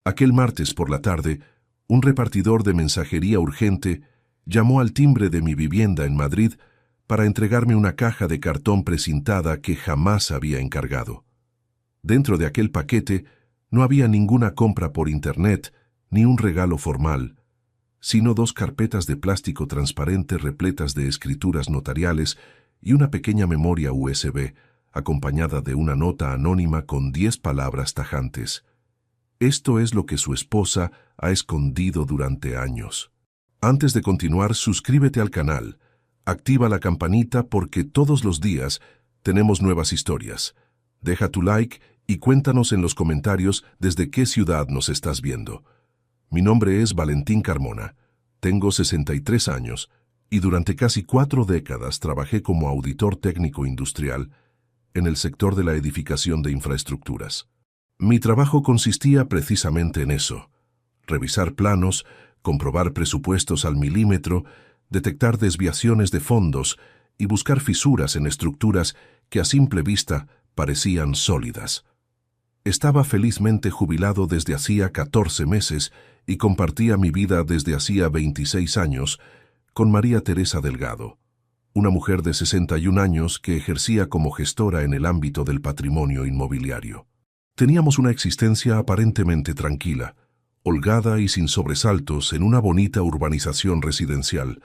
Aquel martes por la tarde, un repartidor de mensajería urgente llamó al timbre de mi vivienda en Madrid para entregarme una caja de cartón precintada que jamás había encargado. Dentro de aquel paquete no había ninguna compra por internet ni un regalo formal, sino 2 carpetas de plástico transparente repletas de escrituras notariales y una pequeña memoria USB, acompañada de una nota anónima con 10 palabras tajantes. Esto es lo que su esposa ha escondido durante años. Antes de continuar, suscríbete al canal, activa la campanita porque todos los días tenemos nuevas historias. Deja tu like y cuéntanos en los comentarios desde qué ciudad nos estás viendo. Mi nombre es Valentín Carmona, tengo 63 años y durante casi 4 décadas trabajé como auditor técnico industrial en el sector de la edificación de infraestructuras. Mi trabajo consistía precisamente en eso: revisar planos, comprobar presupuestos al milímetro, detectar desviaciones de fondos y buscar fisuras en estructuras que a simple vista parecían sólidas. Estaba felizmente jubilado desde hacía 14 meses y compartía mi vida desde hacía 26 años con María Teresa Delgado, una mujer de 61 años que ejercía como gestora en el ámbito del patrimonio inmobiliario. Teníamos una existencia aparentemente tranquila, holgada y sin sobresaltos en una bonita urbanización residencial.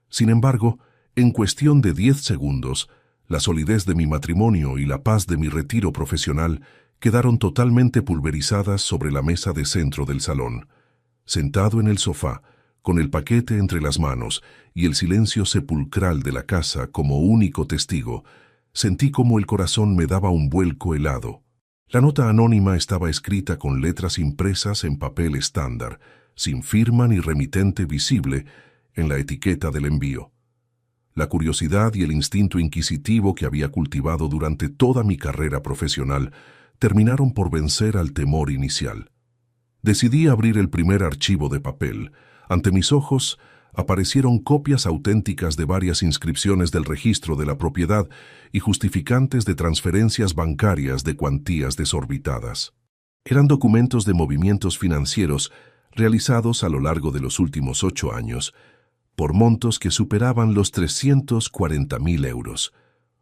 Sin embargo, en cuestión de 10 segundos, la solidez de mi matrimonio y la paz de mi retiro profesional quedaron totalmente pulverizadas sobre la mesa de centro del salón. Sentado en el sofá, con el paquete entre las manos y el silencio sepulcral de la casa como único testigo, sentí como el corazón me daba un vuelco helado. La nota anónima estaba escrita con letras impresas en papel estándar, sin firma ni remitente visible en la etiqueta del envío. La curiosidad y el instinto inquisitivo que había cultivado durante toda mi carrera profesional terminaron por vencer al temor inicial. Decidí abrir el primer archivo de papel. Ante mis ojos aparecieron copias auténticas de varias inscripciones del registro de la propiedad y justificantes de transferencias bancarias de cuantías desorbitadas. Eran documentos de movimientos financieros realizados a lo largo de los últimos 8 años, por montos que superaban los 340.000 euros.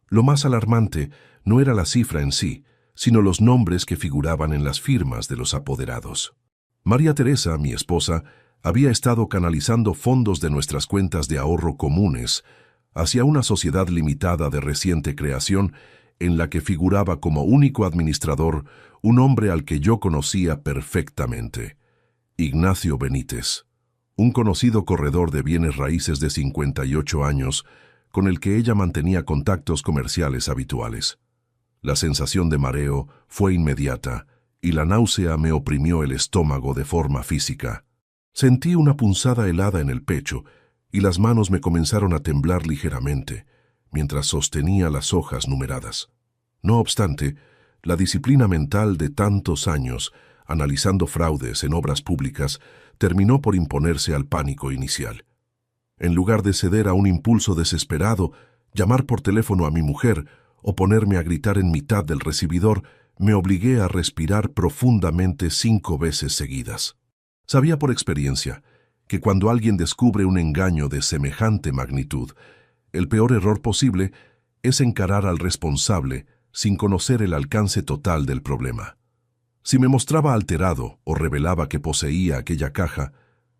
Lo más alarmante no era la cifra en sí, sino los nombres que figuraban en las firmas de los apoderados. María Teresa, mi esposa, había estado canalizando fondos de nuestras cuentas de ahorro comunes hacia una sociedad limitada de reciente creación en la que figuraba como único administrador un hombre al que yo conocía perfectamente: Ignacio Benítez, un conocido corredor de bienes raíces de 58 años con el que ella mantenía contactos comerciales habituales. La sensación de mareo fue inmediata y la náusea me oprimió el estómago de forma física. Sentí una punzada helada en el pecho y las manos me comenzaron a temblar ligeramente, mientras sostenía las hojas numeradas. No obstante, la disciplina mental de tantos años, analizando fraudes en obras públicas, terminó por imponerse al pánico inicial. En lugar de ceder a un impulso desesperado, llamar por teléfono a mi mujer o ponerme a gritar en mitad del recibidor, me obligué a respirar profundamente 5 veces seguidas. Sabía por experiencia que cuando alguien descubre un engaño de semejante magnitud, el peor error posible es encarar al responsable sin conocer el alcance total del problema. Si me mostraba alterado o revelaba que poseía aquella caja,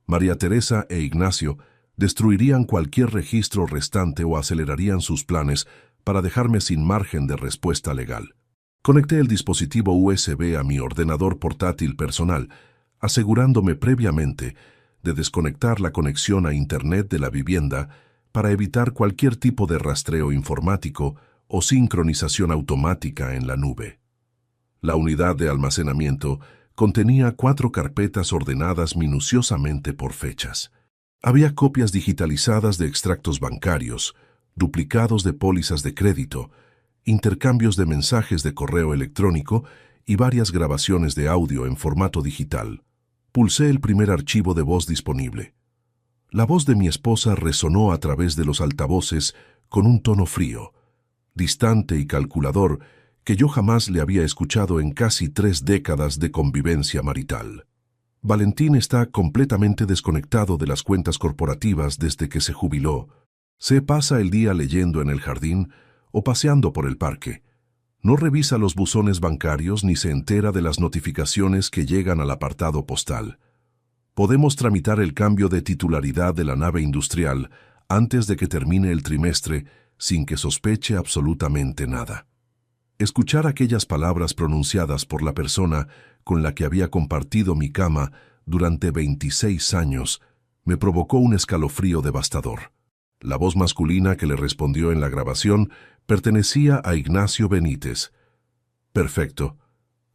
María Teresa e Ignacio destruirían cualquier registro restante o acelerarían sus planes para dejarme sin margen de respuesta legal. Conecté el dispositivo USB a mi ordenador portátil personal, asegurándome previamente de desconectar la conexión a Internet de la vivienda para evitar cualquier tipo de rastreo informático o sincronización automática en la nube. La unidad de almacenamiento contenía 4 carpetas ordenadas minuciosamente por fechas. Había copias digitalizadas de extractos bancarios, duplicados de pólizas de crédito, intercambios de mensajes de correo electrónico y varias grabaciones de audio en formato digital. Pulsé el primer archivo de voz disponible. La voz de mi esposa resonó a través de los altavoces con un tono frío, distante y calculador que yo jamás le había escuchado en casi 3 décadas de convivencia marital. Valentín está completamente desconectado de las cuentas corporativas desde que se jubiló. Se pasa el día leyendo en el jardín o paseando por el parque. No revisa los buzones bancarios ni se entera de las notificaciones que llegan al apartado postal. Podemos tramitar el cambio de titularidad de la nave industrial antes de que termine el trimestre sin que sospeche absolutamente nada. Escuchar aquellas palabras pronunciadas por la persona con la que había compartido mi cama durante 26 años me provocó un escalofrío devastador. La voz masculina que le respondió en la grabación pertenecía a Ignacio Benítez. Perfecto.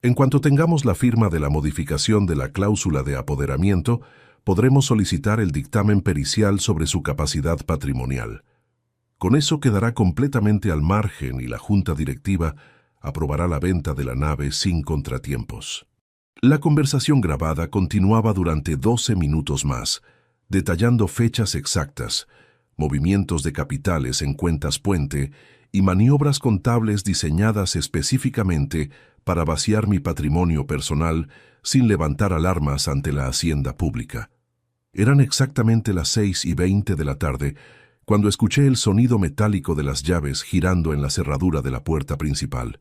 En cuanto tengamos la firma de la modificación de la cláusula de apoderamiento, podremos solicitar el dictamen pericial sobre su capacidad patrimonial. Con eso quedará completamente al margen y la junta directiva aprobará la venta de la nave sin contratiempos. La conversación grabada continuaba durante 12 minutos más, detallando fechas exactas, movimientos de capitales en cuentas puente y maniobras contables diseñadas específicamente para vaciar mi patrimonio personal sin levantar alarmas ante la hacienda pública. Eran exactamente las 6:20 de la tarde cuando escuché el sonido metálico de las llaves girando en la cerradura de la puerta principal.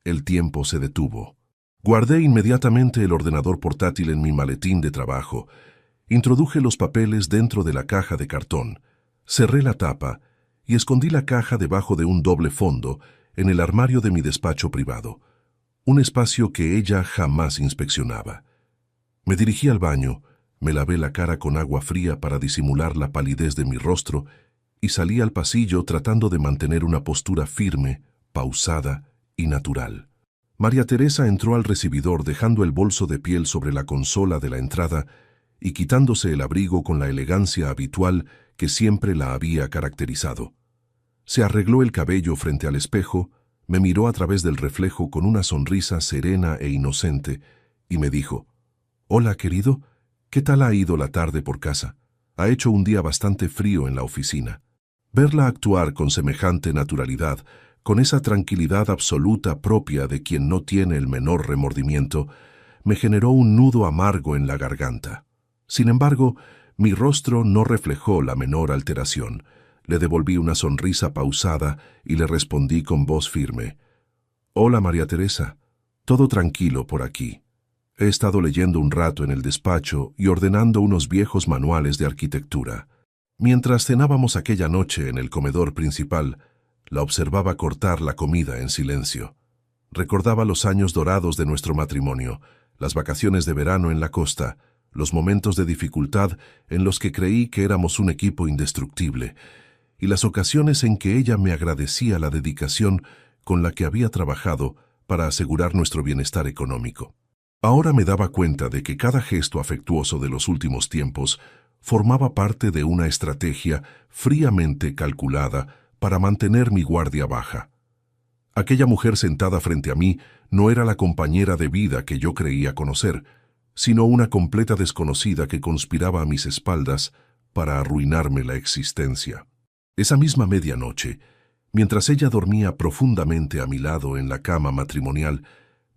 El tiempo se detuvo. Guardé inmediatamente el ordenador portátil en mi maletín de trabajo. Introduje los papeles dentro de la caja de cartón. Cerré la tapa y escondí la caja debajo de un doble fondo en el armario de mi despacho privado, un espacio que ella jamás inspeccionaba. Me dirigí al baño, me lavé la cara con agua fría para disimular la palidez de mi rostro y salí al pasillo tratando de mantener una postura firme, pausada y natural. María Teresa entró al recibidor dejando el bolso de piel sobre la consola de la entrada y quitándose el abrigo con la elegancia habitual que siempre la había caracterizado. Se arregló el cabello frente al espejo, me miró a través del reflejo con una sonrisa serena e inocente y me dijo: «Hola, querido, ¿qué tal ha ido la tarde por casa? Ha hecho un día bastante frío en la oficina». Verla actuar con semejante naturalidad, con esa tranquilidad absoluta propia de quien no tiene el menor remordimiento, me generó un nudo amargo en la garganta. Sin embargo, mi rostro no reflejó la menor alteración. Le devolví una sonrisa pausada y le respondí con voz firme: «Hola, María Teresa. Todo tranquilo por aquí. He estado leyendo un rato en el despacho y ordenando unos viejos manuales de arquitectura. Mientras cenábamos aquella noche en el comedor principal, la observaba cortar la comida en silencio. Recordaba los años dorados de nuestro matrimonio, las vacaciones de verano en la costa, los momentos de dificultad en los que creí que éramos un equipo indestructible, y las ocasiones en que ella me agradecía la dedicación con la que había trabajado para asegurar nuestro bienestar económico. Ahora me daba cuenta de que cada gesto afectuoso de los últimos tiempos formaba parte de una estrategia fríamente calculada para mantener mi guardia baja. Aquella mujer sentada frente a mí no era la compañera de vida que yo creía conocer, sino una completa desconocida que conspiraba a mis espaldas para arruinarme la existencia. Esa misma medianoche, mientras ella dormía profundamente a mi lado en la cama matrimonial,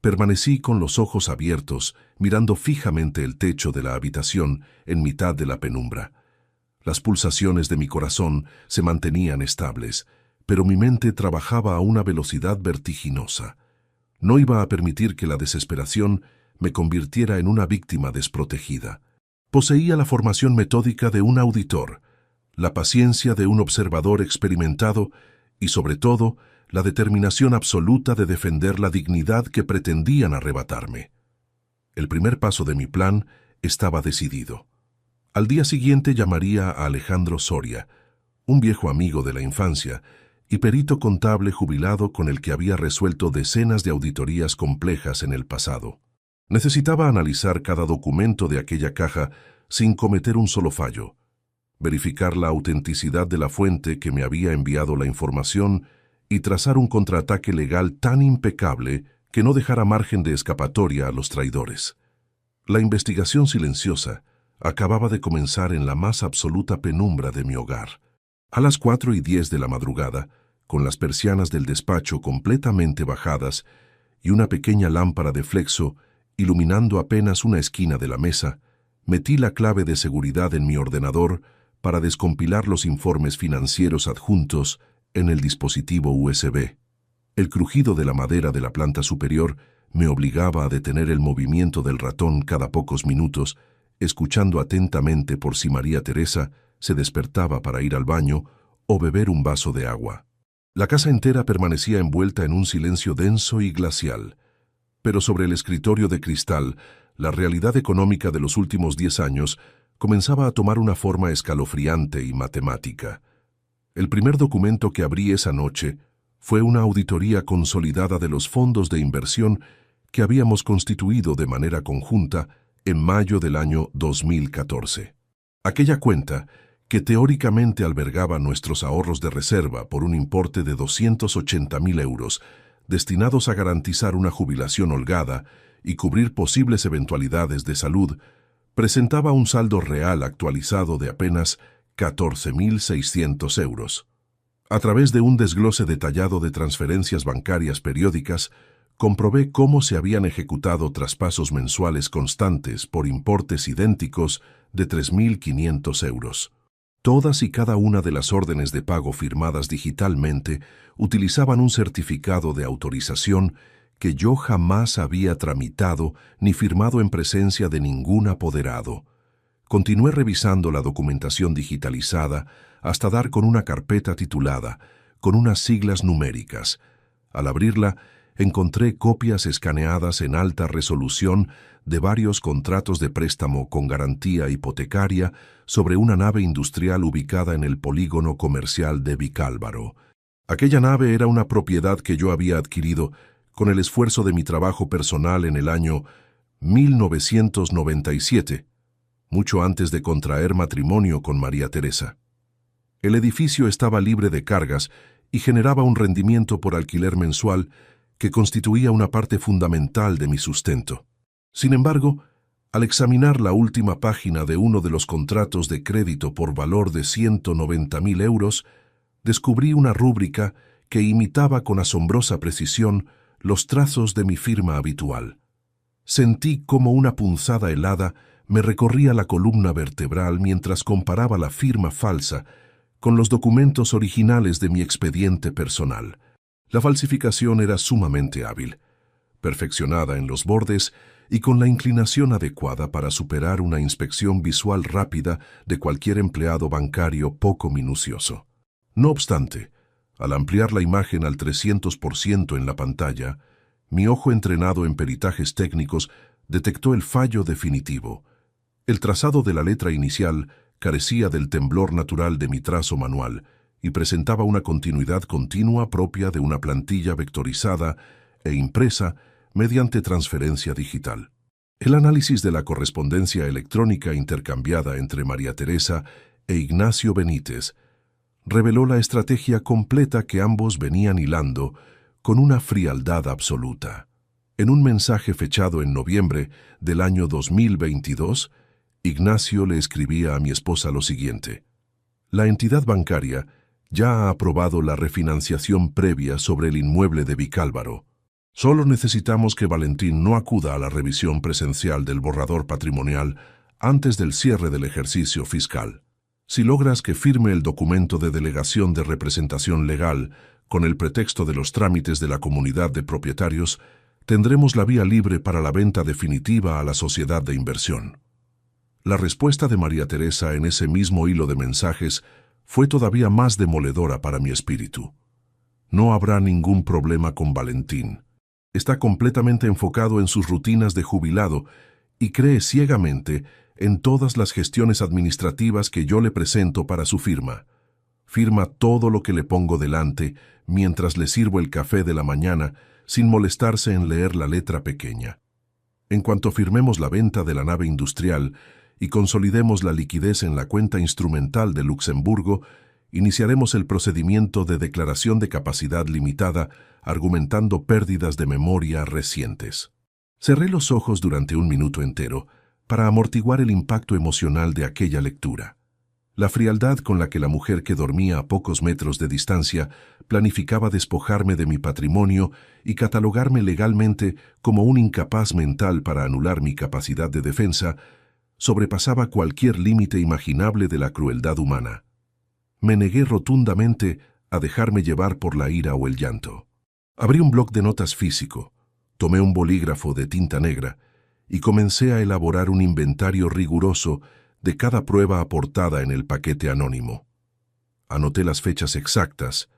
permanecí con los ojos abiertos, mirando fijamente el techo de la habitación en mitad de la penumbra. Las pulsaciones de mi corazón se mantenían estables, pero mi mente trabajaba a una velocidad vertiginosa. No iba a permitir que la desesperación me convirtiera en una víctima desprotegida. Poseía la formación metódica de un auditor, la paciencia de un observador experimentado y, sobre todo, la determinación absoluta de defender la dignidad que pretendían arrebatarme. El primer paso de mi plan estaba decidido. Al día siguiente llamaría a Alejandro Soria, un viejo amigo de la infancia y perito contable jubilado con el que había resuelto decenas de auditorías complejas en el pasado. Necesitaba analizar cada documento de aquella caja sin cometer un solo fallo, verificar la autenticidad de la fuente que me había enviado la información y trazar un contraataque legal tan impecable que no dejara margen de escapatoria a los traidores. La investigación silenciosa acababa de comenzar en la más absoluta penumbra de mi hogar. A las 4:10 de la madrugada, con las persianas del despacho completamente bajadas y una pequeña lámpara de flexo, Iluminando apenas una esquina de la mesa, metí la clave de seguridad en mi ordenador para descompilar los informes financieros adjuntos en el dispositivo USB. El crujido de la madera de la planta superior me obligaba a detener el movimiento del ratón cada pocos minutos, escuchando atentamente por si María Teresa se despertaba para ir al baño o beber un vaso de agua. La casa entera permanecía envuelta en un silencio denso y glacial, pero sobre el escritorio de cristal, la realidad económica de los últimos 10 años comenzaba a tomar una forma escalofriante y matemática. El primer documento que abrí esa noche fue una auditoría consolidada de los fondos de inversión que habíamos constituido de manera conjunta en mayo del año 2014. Aquella cuenta, que teóricamente albergaba nuestros ahorros de reserva por un importe de 280.000 euros, destinados a garantizar una jubilación holgada y cubrir posibles eventualidades de salud, presentaba un saldo real actualizado de apenas 14.600 euros. A través de un desglose detallado de transferencias bancarias periódicas, comprobé cómo se habían ejecutado traspasos mensuales constantes por importes idénticos de 3.500 euros. Todas y cada una de las órdenes de pago firmadas digitalmente utilizaban un certificado de autorización que yo jamás había tramitado ni firmado en presencia de ningún apoderado. Continué revisando la documentación digitalizada hasta dar con una carpeta titulada, con unas siglas numéricas. Al abrirla, encontré copias escaneadas en alta resolución de varios contratos de préstamo con garantía hipotecaria sobre una nave industrial ubicada en el polígono comercial de Vicálvaro. Aquella nave era una propiedad que yo había adquirido con el esfuerzo de mi trabajo personal en el año 1997, mucho antes de contraer matrimonio con María Teresa. El edificio estaba libre de cargas y generaba un rendimiento por alquiler mensual que constituía una parte fundamental de mi sustento. Sin embargo, al examinar la última página de uno de los contratos de crédito por valor de 190.000 euros, descubrí una rúbrica que imitaba con asombrosa precisión los trazos de mi firma habitual. Sentí como una punzada helada me recorría la columna vertebral mientras comparaba la firma falsa con los documentos originales de mi expediente personal. La falsificación era sumamente hábil, perfeccionada en los bordes y con la inclinación adecuada para superar una inspección visual rápida de cualquier empleado bancario poco minucioso. No obstante, al ampliar la imagen al 300% en la pantalla, mi ojo entrenado en peritajes técnicos detectó el fallo definitivo. El trazado de la letra inicial carecía del temblor natural de mi trazo manual y presentaba una continuidad continua propia de una plantilla vectorizada e impresa mediante transferencia digital. El análisis de la correspondencia electrónica intercambiada entre María Teresa e Ignacio Benítez reveló la estrategia completa que ambos venían hilando con una frialdad absoluta. En un mensaje fechado en noviembre del año 2022, Ignacio le escribía a mi esposa lo siguiente: la entidad bancaria ya ha aprobado la refinanciación previa sobre el inmueble de Vicálvaro. Solo necesitamos que Valentín no acuda a la revisión presencial del borrador patrimonial antes del cierre del ejercicio fiscal. Si logras que firme el documento de delegación de representación legal con el pretexto de los trámites de la comunidad de propietarios, tendremos la vía libre para la venta definitiva a la sociedad de inversión. La respuesta de María Teresa en ese mismo hilo de mensajes fue todavía más demoledora para mi espíritu. No habrá ningún problema con Valentín. Está completamente enfocado en sus rutinas de jubilado y cree ciegamente en todas las gestiones administrativas que yo le presento para su firma. Firma todo lo que le pongo delante mientras le sirvo el café de la mañana sin molestarse en leer la letra pequeña. En cuanto firmemos la venta de la nave industrial y consolidemos la liquidez en la cuenta instrumental de Luxemburgo, iniciaremos el procedimiento de declaración de capacidad limitada argumentando pérdidas de memoria recientes. Cerré los ojos durante un minuto entero para amortiguar el impacto emocional de aquella lectura. La frialdad con la que la mujer que dormía a pocos metros de distancia planificaba despojarme de mi patrimonio y catalogarme legalmente como un incapaz mental para anular mi capacidad de defensa sobrepasaba cualquier límite imaginable de la crueldad humana. Me negué rotundamente a dejarme llevar por la ira o el llanto. Abrí un bloc de notas físico, tomé un bolígrafo de tinta negra y comencé a elaborar un inventario riguroso de cada prueba aportada en el paquete anónimo. Anoté las fechas exactas,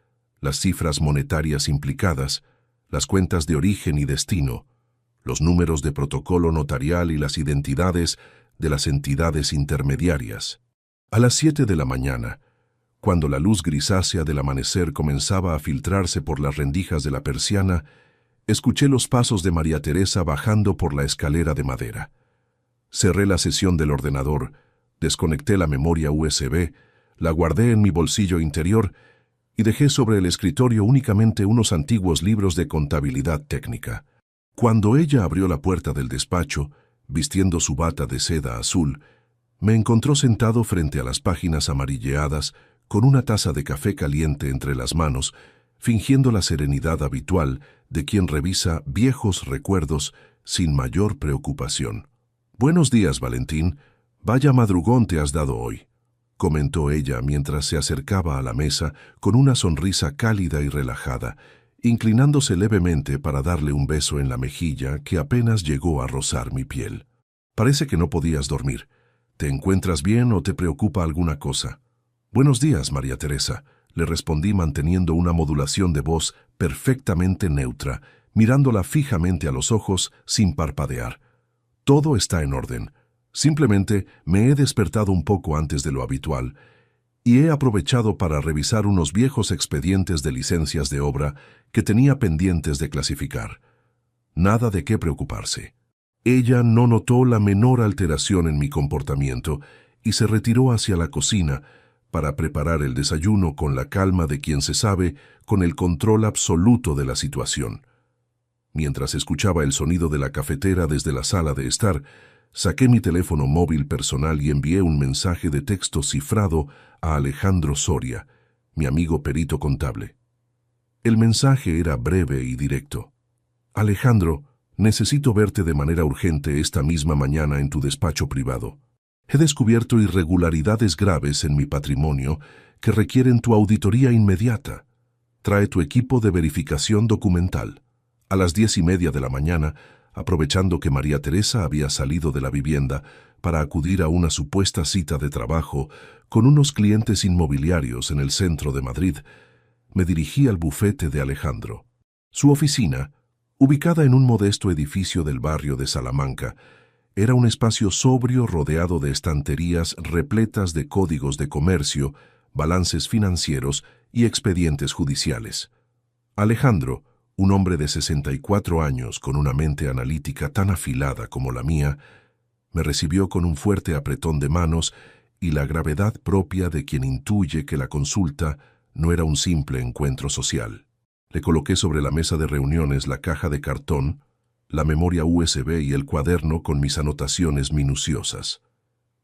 las cifras monetarias implicadas, las cuentas de origen y destino, los números de protocolo notarial y las identidades de las entidades intermediarias. A las 7 de la mañana, cuando la luz grisácea del amanecer comenzaba a filtrarse por las rendijas de la persiana, escuché los pasos de María Teresa bajando por la escalera de madera. Cerré la sesión del ordenador, desconecté la memoria USB, la guardé en mi bolsillo interior y dejé sobre el escritorio únicamente unos antiguos libros de contabilidad técnica. Cuando ella abrió la puerta del despacho, vistiendo su bata de seda azul, me encontró sentado frente a las páginas amarilleadas, con una taza de café caliente entre las manos, fingiendo la serenidad habitual de quien revisa viejos recuerdos sin mayor preocupación. «Buenos días, Valentín. Vaya madrugón te has dado hoy», comentó ella mientras se acercaba a la mesa con una sonrisa cálida y relajada, inclinándose levemente para darle un beso en la mejilla que apenas llegó a rozar mi piel. «Parece que no podías dormir. ¿Te encuentras bien o te preocupa alguna cosa?» «Buenos días, María Teresa», le respondí manteniendo una modulación de voz perfectamente neutra, mirándola fijamente a los ojos sin parpadear. «Todo está en orden. Simplemente me he despertado un poco antes de lo habitual y he aprovechado para revisar unos viejos expedientes de licencias de obra que tenía pendientes de clasificar. Nada de qué preocuparse». Ella no notó la menor alteración en mi comportamiento y se retiró hacia la cocina para preparar el desayuno con la calma de quien se sabe con el control absoluto de la situación. Mientras escuchaba el sonido de la cafetera desde la sala de estar, saqué mi teléfono móvil personal y envié un mensaje de texto cifrado a Alejandro Soria, mi amigo perito contable. El mensaje era breve y directo. «Alejandro, necesito verte de manera urgente esta misma mañana en tu despacho privado. He descubierto irregularidades graves en mi patrimonio que requieren tu auditoría inmediata. Trae tu equipo de verificación documental». A las 10:30 de la mañana, aprovechando que María Teresa había salido de la vivienda para acudir a una supuesta cita de trabajo con unos clientes inmobiliarios en el centro de Madrid, me dirigí al bufete de Alejandro. Su oficina, ubicada en un modesto edificio del barrio de Salamanca, era un espacio sobrio rodeado de estanterías repletas de códigos de comercio, balances financieros y expedientes judiciales. Alejandro, un hombre de 64 años con una mente analítica tan afilada como la mía, me recibió con un fuerte apretón de manos y la gravedad propia de quien intuye que la consulta no era un simple encuentro social. Le coloqué sobre la mesa de reuniones la caja de cartón, la memoria USB y el cuaderno con mis anotaciones minuciosas.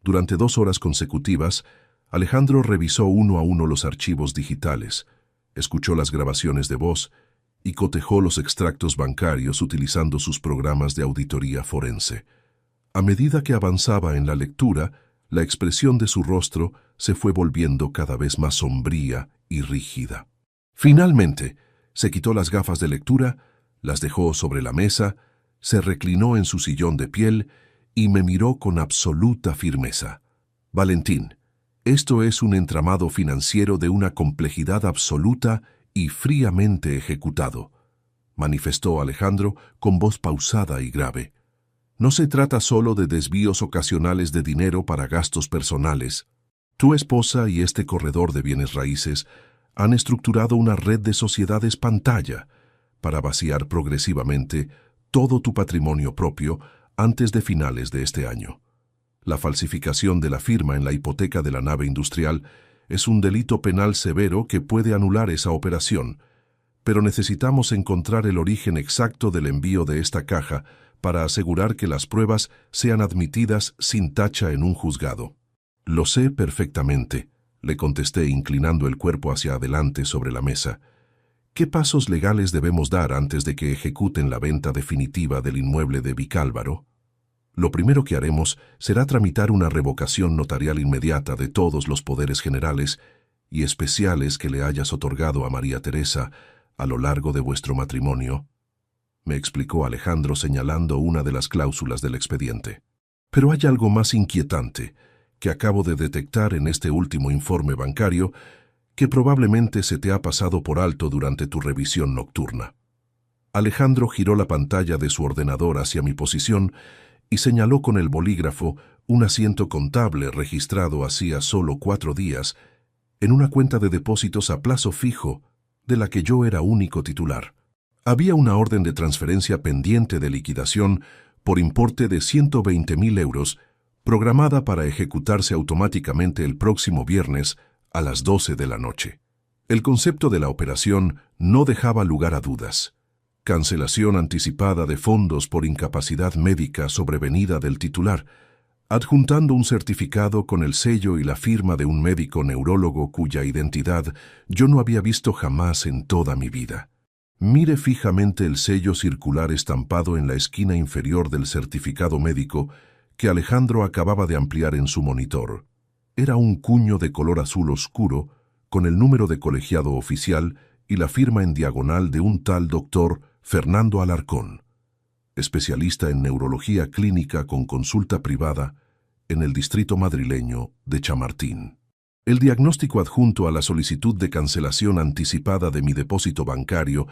Durante 2 horas consecutivas, Alejandro revisó uno a uno los archivos digitales, escuchó las grabaciones de voz y cotejó los extractos bancarios utilizando sus programas de auditoría forense. A medida que avanzaba en la lectura, la expresión de su rostro se fue volviendo cada vez más sombría y rígida. Finalmente, se quitó las gafas de lectura, las dejó sobre la mesa, se reclinó en su sillón de piel y me miró con absoluta firmeza. «Valentín, esto es un entramado financiero de una complejidad absoluta y fríamente ejecutado», manifestó Alejandro con voz pausada y grave. «No se trata solo de desvíos ocasionales de dinero para gastos personales. Tu esposa y este corredor de bienes raíces han estructurado una red de sociedades pantalla para vaciar progresivamente todo tu patrimonio propio antes de finales de este año. La falsificación de la firma en la hipoteca de la nave industrial es un delito penal severo que puede anular esa operación, pero necesitamos encontrar el origen exacto del envío de esta caja para asegurar que las pruebas sean admitidas sin tacha en un juzgado». Lo sé perfectamente, le contesté inclinando el cuerpo hacia adelante sobre la mesa. ¿Qué pasos legales debemos dar antes de que ejecuten la venta definitiva del inmueble de Vicálvaro? Lo primero que haremos será tramitar una revocación notarial inmediata de todos los poderes generales y especiales que le hayas otorgado a María Teresa a lo largo de vuestro matrimonio, me explicó Alejandro señalando una de las cláusulas del expediente. Pero hay algo más inquietante que acabo de detectar en este último informe bancario que probablemente se te ha pasado por alto durante tu revisión nocturna. Alejandro giró la pantalla de su ordenador hacia mi posición y señaló con el bolígrafo un asiento contable registrado hacía solo 4 días en una cuenta de depósitos a plazo fijo de la que yo era único titular. Había una orden de transferencia pendiente de liquidación por importe de 120.000 euros programada para ejecutarse automáticamente el próximo viernes a las 12 de la noche. El concepto de la operación no dejaba lugar a dudas. Cancelación anticipada de fondos por incapacidad médica sobrevenida del titular, adjuntando un certificado con el sello y la firma de un médico neurólogo cuya identidad yo no había visto jamás en toda mi vida. Mire fijamente el sello circular estampado en la esquina inferior del certificado médico que Alejandro acababa de ampliar en su monitor. Era un cuño de color azul oscuro con el número de colegiado oficial y la firma en diagonal de un tal doctor Fernando Alarcón, especialista en neurología clínica con consulta privada en el distrito madrileño de Chamartín. El diagnóstico adjunto a la solicitud de cancelación anticipada de mi depósito bancario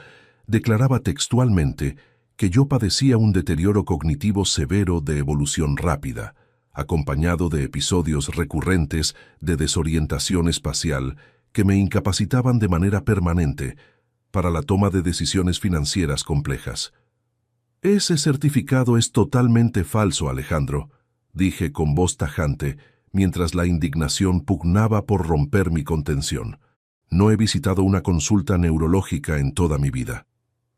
declaraba textualmente que yo padecía un deterioro cognitivo severo de evolución rápida, acompañado de episodios recurrentes de desorientación espacial que me incapacitaban de manera permanente para la toma de decisiones financieras complejas. Ese certificado es totalmente falso, Alejandro, dije con voz tajante, mientras la indignación pugnaba por romper mi contención. No he visitado una consulta neurológica en toda mi vida.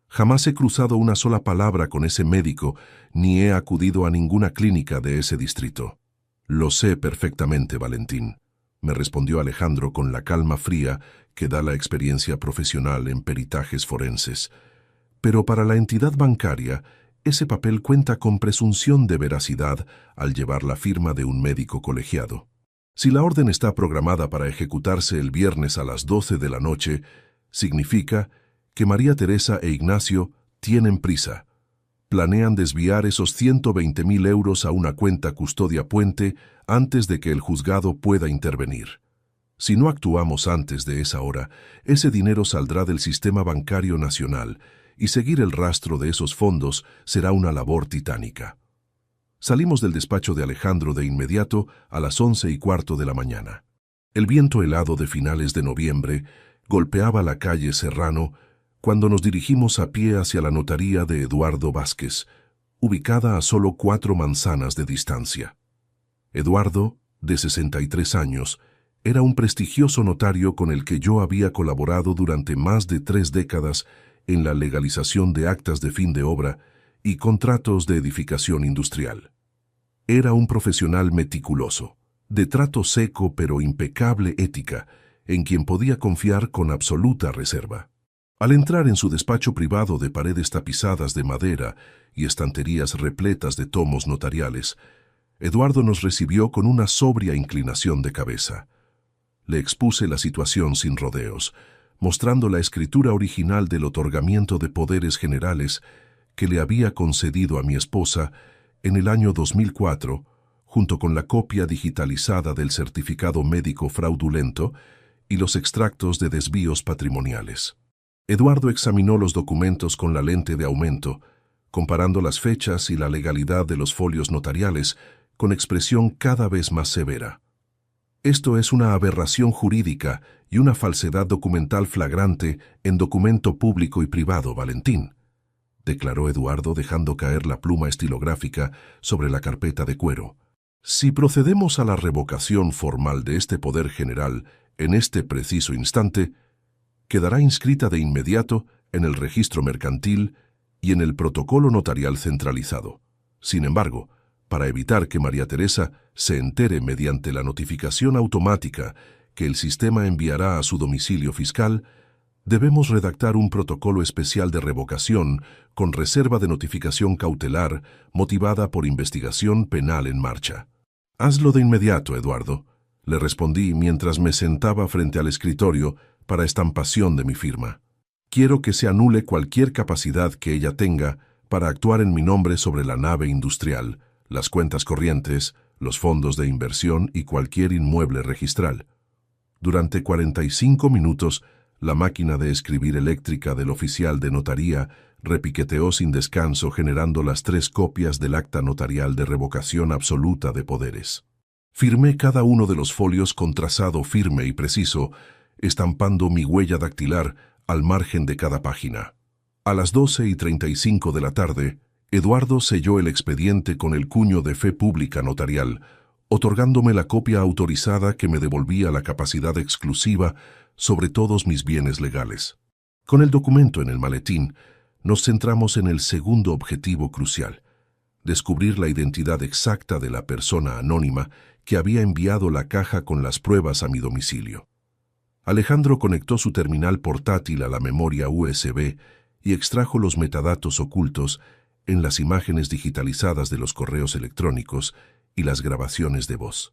Jamás he cruzado una sola palabra con ese médico, ni he acudido a ninguna clínica de ese distrito. Lo sé perfectamente, Valentín, me respondió Alejandro con la calma fría que da la experiencia profesional en peritajes forenses. Pero para la entidad bancaria, ese papel cuenta con presunción de veracidad al llevar la firma de un médico colegiado. Si la orden está programada para ejecutarse el viernes a las 12 de la noche, significa que María Teresa e Ignacio tienen prisa. Planean desviar esos 120.000 euros a una cuenta custodia puente antes de que el juzgado pueda intervenir. Si no actuamos antes de esa hora, ese dinero saldrá del sistema bancario nacional y seguir el rastro de esos fondos será una labor titánica. Salimos del despacho de Alejandro de inmediato a las 11:15 de la mañana. El viento helado de finales de noviembre golpeaba la calle Serrano cuando nos dirigimos a pie hacia la notaría de Eduardo Vázquez, ubicada a solo 4 manzanas de distancia. Eduardo, de 63 años, era un prestigioso notario con el que yo había colaborado durante más de 3 décadas en la legalización de actas de fin de obra y contratos de edificación industrial. Era un profesional meticuloso, de trato seco pero impecable ética, en quien podía confiar con absoluta reserva. Al entrar en su despacho privado de paredes tapizadas de madera y estanterías repletas de tomos notariales, Eduardo nos recibió con una sobria inclinación de cabeza. Le expuse la situación sin rodeos, mostrando la escritura original del otorgamiento de poderes generales que le había concedido a mi esposa en el año 2004, junto con la copia digitalizada del certificado médico fraudulento y los extractos de desvíos patrimoniales. Eduardo examinó los documentos con la lente de aumento, comparando las fechas y la legalidad de los folios notariales con expresión cada vez más severa. Esto es una aberración jurídica y una falsedad documental flagrante en documento público y privado, Valentín, declaró Eduardo dejando caer la pluma estilográfica sobre la carpeta de cuero. Si procedemos a la revocación formal de este poder general en este preciso instante, quedará inscrita de inmediato en el registro mercantil y en el protocolo notarial centralizado. Sin embargo, Para evitar que María Teresa se entere mediante la notificación automática que el sistema enviará a su domicilio fiscal, debemos redactar un protocolo especial de revocación con reserva de notificación cautelar motivada por investigación penal en marcha. «Hazlo de inmediato, Eduardo», le respondí mientras me sentaba frente al escritorio para estampación de mi firma. «Quiero que se anule cualquier capacidad que ella tenga para actuar en mi nombre sobre la nave industrial, las cuentas corrientes, los fondos de inversión y cualquier inmueble registral». Durante 45 minutos, la máquina de escribir eléctrica del oficial de notaría repiqueteó sin descanso, generando las 3 copias del acta notarial de revocación absoluta de poderes. Firmé cada uno de los folios con trazado firme y preciso, estampando mi huella dactilar al margen de cada página. A las 12:35 de la tarde, Eduardo selló el expediente con el cuño de fe pública notarial, otorgándome la copia autorizada que me devolvía la capacidad exclusiva sobre todos mis bienes legales. Con el documento en el maletín, nos centramos en el segundo objetivo crucial: descubrir la identidad exacta de la persona anónima que había enviado la caja con las pruebas a mi domicilio. Alejandro conectó su terminal portátil a la memoria USB y extrajo los metadatos ocultos en las imágenes digitalizadas de los correos electrónicos y las grabaciones de voz.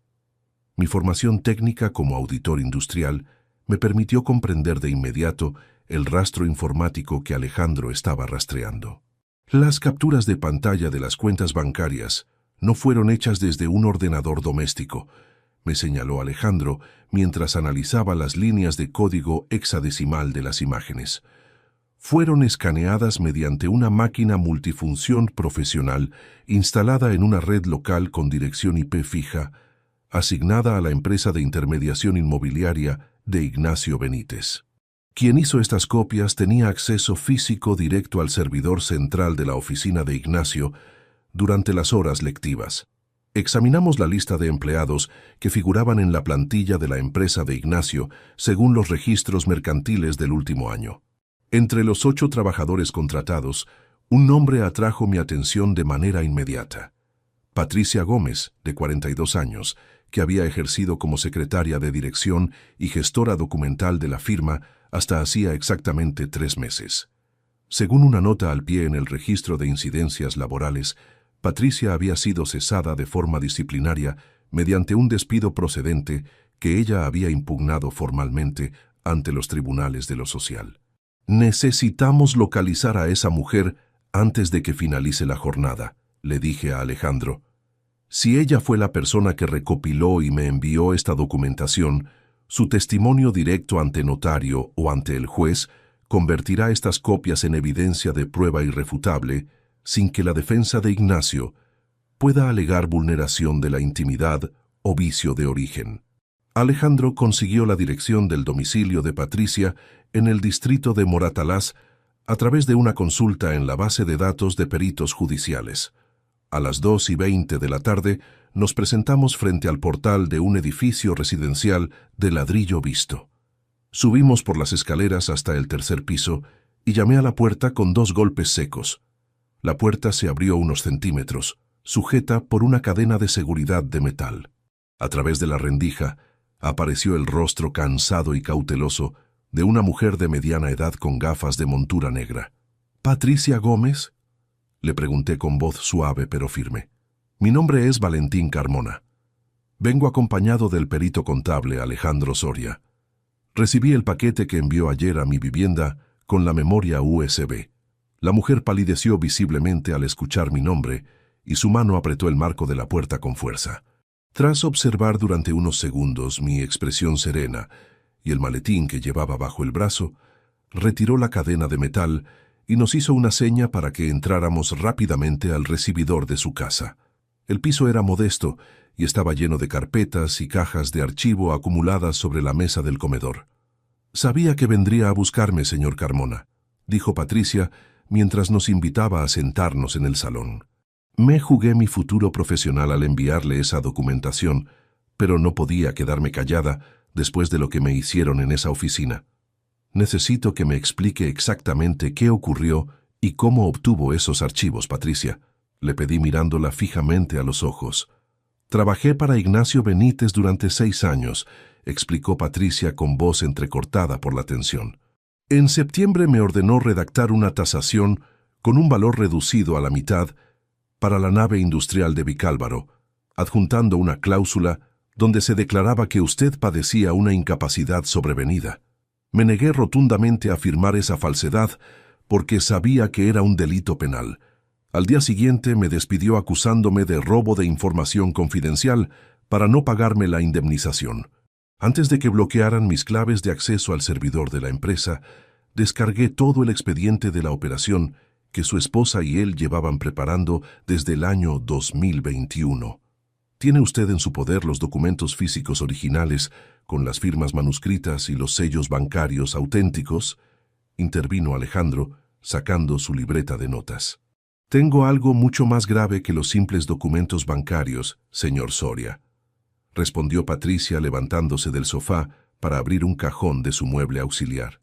Mi formación técnica como auditor industrial me permitió comprender de inmediato el rastro informático que Alejandro estaba rastreando. Las capturas de pantalla de las cuentas bancarias no fueron hechas desde un ordenador doméstico, me señaló Alejandro mientras analizaba las líneas de código hexadecimal de las imágenes. Fueron escaneadas mediante una máquina multifunción profesional instalada en una red local con dirección IP fija, asignada a la empresa de intermediación inmobiliaria de Ignacio Benítez. Quien hizo estas copias tenía acceso físico directo al servidor central de la oficina de Ignacio durante las horas lectivas. Examinamos la lista de empleados que figuraban en la plantilla de la empresa de Ignacio según los registros mercantiles del último año. Entre los 8 trabajadores contratados, un nombre atrajo mi atención de manera inmediata: Patricia Gómez, de 42 años, que había ejercido como secretaria de dirección y gestora documental de la firma hasta hacía exactamente 3 meses. Según una nota al pie en el registro de incidencias laborales, Patricia había sido cesada de forma disciplinaria mediante un despido procedente que ella había impugnado formalmente ante los tribunales de lo social. «Necesitamos localizar a esa mujer antes de que finalice la jornada», le dije a Alejandro. «Si ella fue la persona que recopiló y me envió esta documentación, su testimonio directo ante notario o ante el juez convertirá estas copias en evidencia de prueba irrefutable sin que la defensa de Ignacio pueda alegar vulneración de la intimidad o vicio de origen». Alejandro consiguió la dirección del domicilio de Patricia en el distrito de Moratalaz a través de una consulta en la base de datos de peritos judiciales. A las 2:20 de la tarde nos presentamos frente al portal de un edificio residencial de ladrillo visto. Subimos por las escaleras hasta el 3er piso y llamé a la puerta con 2 golpes secos. La puerta se abrió unos centímetros, sujeta por una cadena de seguridad de metal. A través de la rendija apareció el rostro cansado y cauteloso de una mujer de mediana edad con gafas de montura negra. «¿Patricia Gómez?», le pregunté con voz suave pero firme. «Mi nombre es Valentín Carmona. Vengo acompañado del perito contable Alejandro Soria. Recibí el paquete que envió ayer a mi vivienda con la memoria USB». La mujer palideció visiblemente al escuchar mi nombre y su mano apretó el marco de la puerta con fuerza. Tras observar durante unos segundos mi expresión serena y el maletín que llevaba bajo el brazo, retiró la cadena de metal y nos hizo una seña para que entráramos rápidamente al recibidor de su casa. El piso era modesto y estaba lleno de carpetas y cajas de archivo acumuladas sobre la mesa del comedor. «Sabía que vendría a buscarme, señor Carmona», dijo Patricia mientras nos invitaba a sentarnos en el salón. Me jugué mi futuro profesional al enviarle esa documentación, pero no podía quedarme callada después de lo que me hicieron en esa oficina. «Necesito que me explique exactamente qué ocurrió y cómo obtuvo esos archivos, Patricia», Le pedí mirándola fijamente a los ojos. Trabajé para Ignacio Benítez durante 6 años, explicó Patricia con voz entrecortada por la tensión. En septiembre me ordenó redactar una tasación con un valor reducido a la mitad para la nave industrial de Vicálvaro, adjuntando una cláusula donde se declaraba que usted padecía una incapacidad sobrevenida. Me negué rotundamente a firmar esa falsedad porque sabía que era un delito penal. Al día siguiente me despidió acusándome de robo de información confidencial para no pagarme la indemnización. Antes de que bloquearan mis claves de acceso al servidor de la empresa, descargué todo el expediente de la operación que su esposa y él llevaban preparando desde el año 2021. ¿Tiene usted en su poder los documentos físicos originales con las firmas manuscritas y los sellos bancarios auténticos? Intervino Alejandro, sacando su libreta de notas. Tengo algo mucho más grave que los simples documentos bancarios, señor Soria, respondió Patricia levantándose del sofá para abrir un cajón de su mueble auxiliar.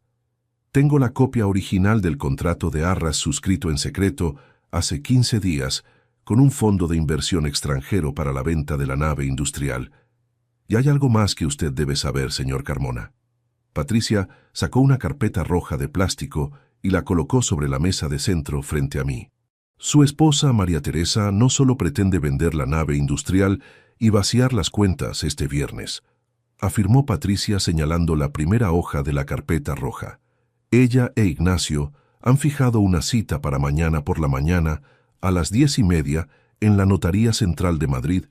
Tengo la copia original del contrato de arras suscrito en secreto hace 15 días con un fondo de inversión extranjero para la venta de la nave industrial. Y hay algo más que usted debe saber, señor Carmona. Patricia sacó una carpeta roja de plástico y la colocó sobre la mesa de centro frente a mí. Su esposa, María Teresa, no solo pretende vender la nave industrial y vaciar las cuentas este viernes, afirmó Patricia señalando la primera hoja de la carpeta roja. Ella e Ignacio han fijado una cita para mañana por la mañana a las 10:30 en la Notaría Central de Madrid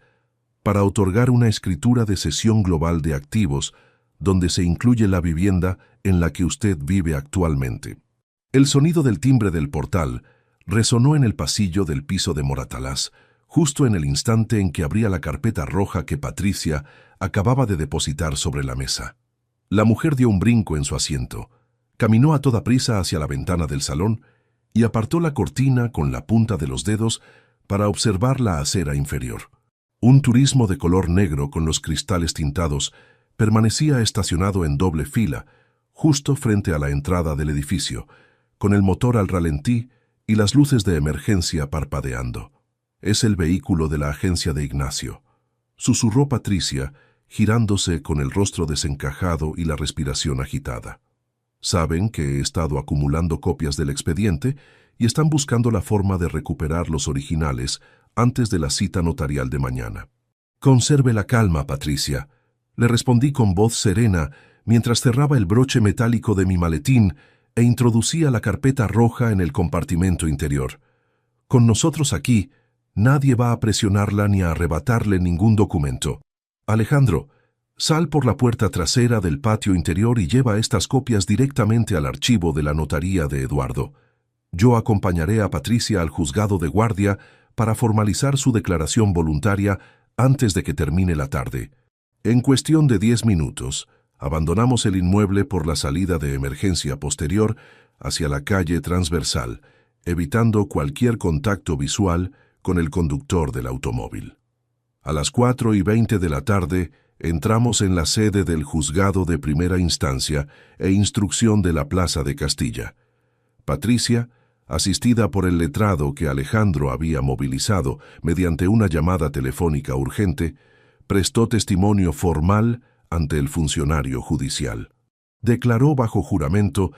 para otorgar una escritura de cesión global de activos donde se incluye la vivienda en la que usted vive actualmente. El sonido del timbre del portal resonó en el pasillo del piso de Moratalaz, justo en el instante en que abría la carpeta roja que Patricia acababa de depositar sobre la mesa. La mujer dio un brinco en su asiento, caminó a toda prisa hacia la ventana del salón y apartó la cortina con la punta de los dedos para observar la acera inferior. Un turismo de color negro con los cristales tintados permanecía estacionado en doble fila, justo frente a la entrada del edificio, con el motor al ralentí y las luces de emergencia parpadeando. Es el vehículo de la agencia de Ignacio, susurró Patricia, girándose con el rostro desencajado y la respiración agitada. Saben que he estado acumulando copias del expediente y están buscando la forma de recuperar los originales antes de la cita notarial de mañana. Conserve la calma, Patricia, le respondí con voz serena mientras cerraba el broche metálico de mi maletín e introducía la carpeta roja en el compartimento interior. Con nosotros aquí, nadie va a presionarla ni a arrebatarle ningún documento. Alejandro, sal por la puerta trasera del patio interior y lleva estas copias directamente al archivo de la notaría de Eduardo. Yo acompañaré a Patricia al juzgado de guardia para formalizar su declaración voluntaria antes de que termine la tarde. En cuestión de 10 minutos, abandonamos el inmueble por la salida de emergencia posterior hacia la calle transversal, evitando cualquier contacto visual con el conductor del automóvil. A las 4:20 de la tarde, entramos en la sede del juzgado de primera instancia e instrucción de la Plaza de Castilla. Patricia, asistida por el letrado que Alejandro había movilizado mediante una llamada telefónica urgente, prestó testimonio formal ante el funcionario judicial. Declaró bajo juramento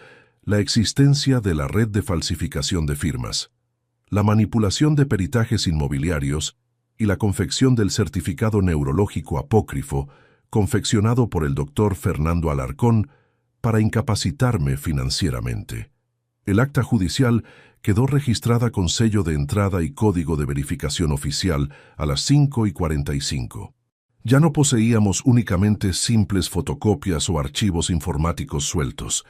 la existencia de la red de falsificación de firmas, la manipulación de peritajes inmobiliarios y la confección del certificado neurológico apócrifo confeccionado por el doctor Fernando Alarcón para incapacitarme financieramente. El acta judicial quedó registrada con sello de entrada y código de verificación oficial a las 5:45. Ya no poseíamos únicamente simples fotocopias o archivos informáticos sueltos.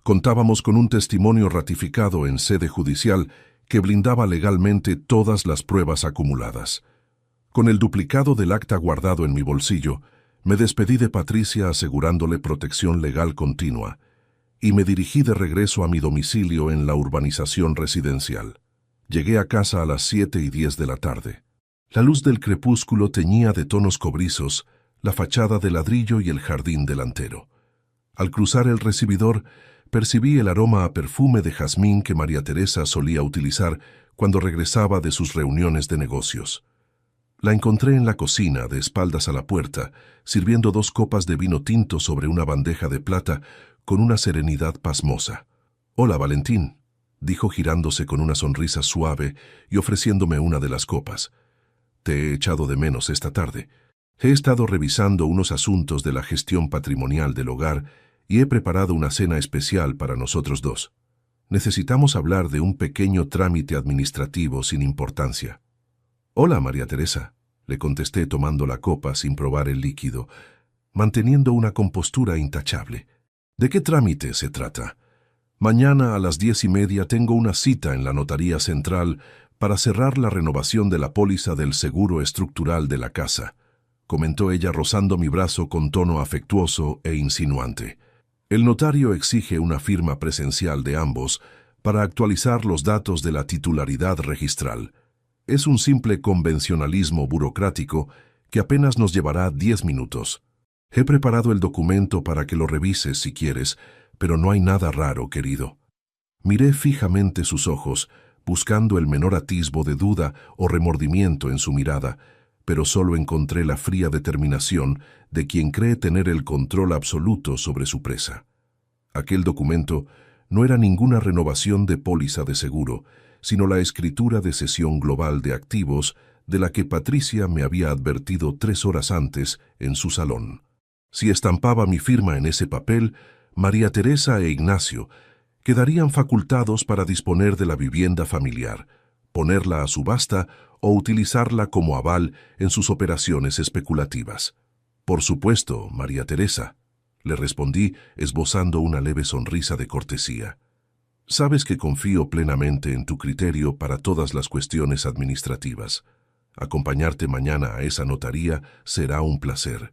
Contábamos con un testimonio ratificado en sede judicial que blindaba legalmente todas las pruebas acumuladas. Con el duplicado del acta guardado en mi bolsillo, me despedí de Patricia asegurándole protección legal continua y me dirigí de regreso a mi domicilio en la urbanización residencial. Llegué a casa a las 7:10 de la tarde. La luz del crepúsculo teñía de tonos cobrizos la fachada de ladrillo y el jardín delantero. Al cruzar el recibidor, percibí el aroma a perfume de jazmín que María Teresa solía utilizar cuando regresaba de sus reuniones de negocios. La encontré en la cocina, de espaldas a la puerta, sirviendo 2 copas de vino tinto sobre una bandeja de plata con una serenidad pasmosa. «Hola, Valentín», dijo girándose con una sonrisa suave y ofreciéndome una de las copas. «Te he echado de menos esta tarde. He estado revisando unos asuntos de la gestión patrimonial del hogar y he preparado una cena especial para nosotros 2. Necesitamos hablar de un pequeño trámite administrativo sin importancia». «Hola, María Teresa», le contesté tomando la copa sin probar el líquido, manteniendo una compostura intachable. «¿De qué trámite se trata?» «Mañana a las 10:30 tengo una cita en la Notaría Central para cerrar la renovación de la póliza del seguro estructural de la casa», comentó ella rozando mi brazo con tono afectuoso e insinuante. «El notario exige una firma presencial de ambos para actualizar los datos de la titularidad registral. Es un simple convencionalismo burocrático que apenas nos llevará 10 minutos. He preparado el documento para que lo revises si quieres, pero no hay nada raro, querido». Miré fijamente sus ojos, buscando el menor atisbo de duda o remordimiento en su mirada, pero solo encontré la fría determinación de quien cree tener el control absoluto sobre su presa. Aquel documento no era ninguna renovación de póliza de seguro, sino la escritura de cesión global de activos de la que Patricia me había advertido 3 horas antes en su salón. Si estampaba mi firma en ese papel, María Teresa e Ignacio quedarían facultados para disponer de la vivienda familiar, ponerla a subasta o utilizarla como aval en sus operaciones especulativas. «Por supuesto, María Teresa», le respondí esbozando una leve sonrisa de cortesía. «Sabes que confío plenamente en tu criterio para todas las cuestiones administrativas. Acompañarte mañana a esa notaría será un placer».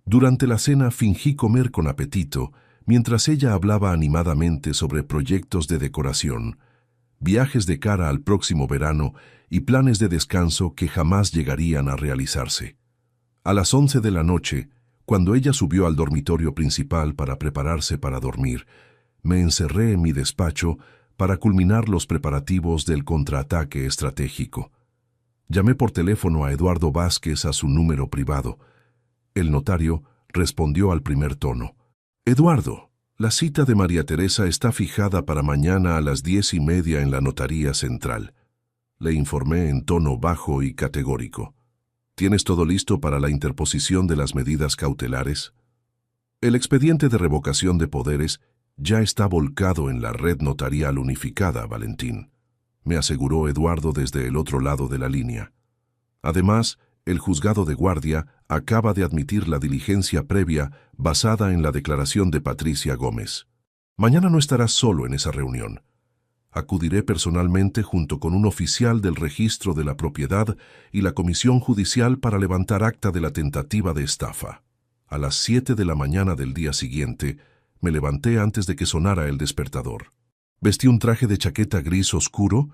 Durante la cena fingí comer con apetito, mientras ella hablaba animadamente sobre proyectos de decoración, viajes de cara al próximo verano y planes de descanso que jamás llegarían a realizarse. A las 11 de la noche, cuando ella subió al dormitorio principal para prepararse para dormir, me encerré en mi despacho para culminar los preparativos del contraataque estratégico. Llamé por teléfono a Eduardo Vázquez a su número privado. El notario respondió al primer tono. «Eduardo, la cita de María Teresa está fijada para mañana a las 10:30 en la Notaría Central», le informé en tono bajo y categórico. «¿Tienes todo listo para la interposición de las medidas cautelares?» «El expediente de revocación de poderes ya está volcado en la red notarial unificada, Valentín», me aseguró Eduardo desde el otro lado de la línea. «Además, el juzgado de guardia acaba de admitir la diligencia previa basada en la declaración de Patricia Gómez. Mañana no estarás solo en esa reunión. Acudiré personalmente junto con un oficial del registro de la propiedad y la comisión judicial para levantar acta de la tentativa de estafa». A las 7 de la mañana del día siguiente, me levanté antes de que sonara el despertador. Vestí un traje de chaqueta gris oscuro,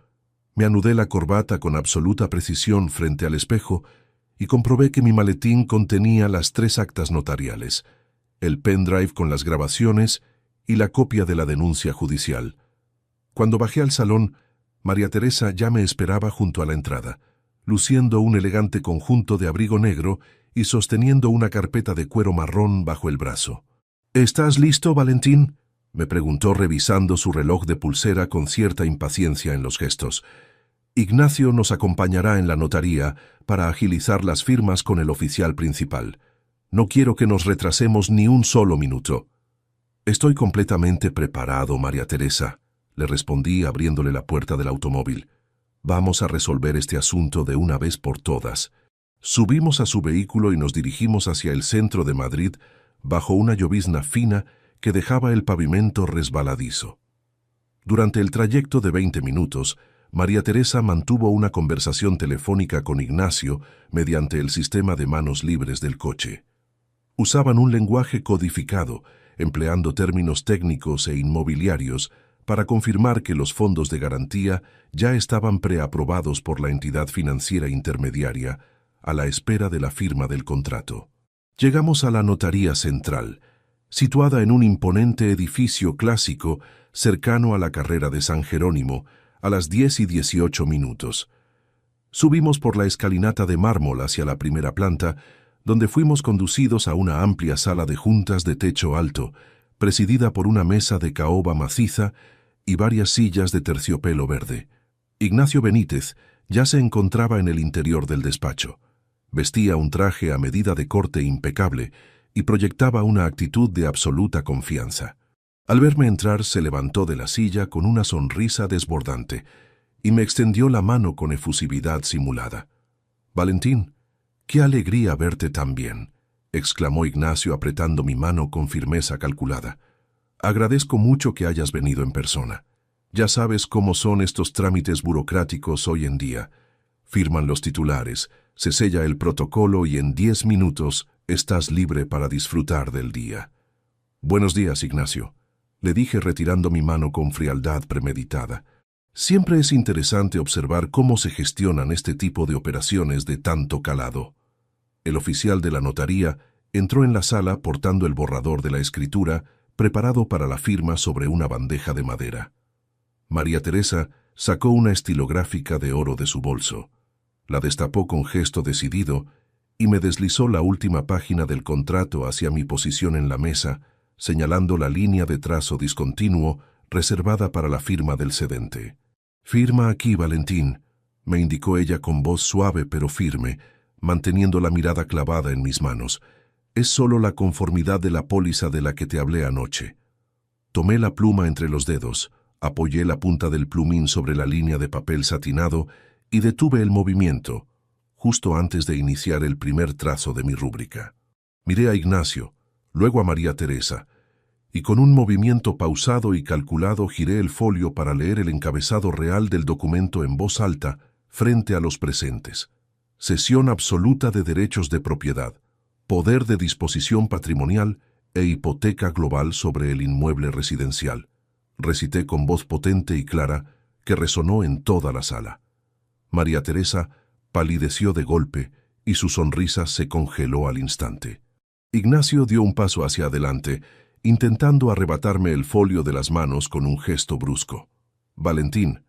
me anudé la corbata con absoluta precisión frente al espejo y comprobé que mi maletín contenía las 3 actas notariales, el pendrive con las grabaciones y la copia de la denuncia judicial. Cuando bajé al salón, María Teresa ya me esperaba junto a la entrada, luciendo un elegante conjunto de abrigo negro y sosteniendo una carpeta de cuero marrón bajo el brazo. «¿Estás listo, Valentín?», me preguntó revisando su reloj de pulsera con cierta impaciencia en los gestos. «Ignacio nos acompañará en la notaría para agilizar las firmas con el oficial principal. No quiero que nos retrasemos ni un solo minuto». «Estoy completamente preparado, María Teresa», le respondí abriéndole la puerta del automóvil. «Vamos a resolver este asunto de una vez por todas». Subimos a su vehículo y nos dirigimos hacia el centro de Madrid bajo una llovizna fina que dejaba el pavimento resbaladizo. Durante el trayecto de 20 minutos, María Teresa mantuvo una conversación telefónica con Ignacio mediante el sistema de manos libres del coche. Usaban un lenguaje codificado, empleando términos técnicos e inmobiliarios para confirmar que los fondos de garantía ya estaban preaprobados por la entidad financiera intermediaria, a la espera de la firma del contrato. Llegamos a la Notaría Central, situada en un imponente edificio clásico cercano a la carrera de San Jerónimo, a las 10:18. Subimos por la escalinata de mármol hacia la primera planta, donde fuimos conducidos a una amplia sala de juntas de techo alto, presidida por una mesa de caoba maciza y varias sillas de terciopelo verde. Ignacio Benítez ya se encontraba en el interior del despacho. Vestía un traje a medida de corte impecable y proyectaba una actitud de absoluta confianza. Al verme entrar, se levantó de la silla con una sonrisa desbordante y me extendió la mano con efusividad simulada. «Valentín, qué alegría verte tan bien», exclamó Ignacio apretando mi mano con firmeza calculada. «Agradezco mucho que hayas venido en persona. Ya sabes cómo son estos trámites burocráticos hoy en día. Firman los titulares, se sella el protocolo y en 10 minutos estás libre para disfrutar del día». «Buenos días, Ignacio», le dije retirando mi mano con frialdad premeditada. Siempre es interesante observar cómo se gestionan este tipo de operaciones de tanto calado. El oficial de la notaría entró en la sala portando el borrador de la escritura, preparado para la firma sobre una bandeja de madera. María Teresa sacó una estilográfica de oro de su bolso. La destapó con gesto decidido y me deslizó la última página del contrato hacia mi posición en la mesa, señalando la línea de trazo discontinuo reservada para la firma del cedente. «Firma aquí, Valentín», me indicó ella con voz suave pero firme, manteniendo la mirada clavada en mis manos. «Es solo la conformidad de la póliza de la que te hablé anoche». Tomé la pluma entre los dedos, apoyé la punta del plumín sobre la línea de papel satinado y detuve el movimiento, justo antes de iniciar el primer trazo de mi rúbrica. Miré a Ignacio, luego a María Teresa, y con un movimiento pausado y calculado giré el folio para leer el encabezado real del documento en voz alta frente a los presentes. Cesión absoluta de derechos de propiedad, poder de disposición patrimonial e hipoteca global sobre el inmueble residencial. Recité con voz potente y clara que resonó en toda la sala. María Teresa palideció de golpe y su sonrisa se congeló al instante. Ignacio dio un paso hacia adelante, intentando arrebatarme el folio de las manos con un gesto brusco. «Valentín,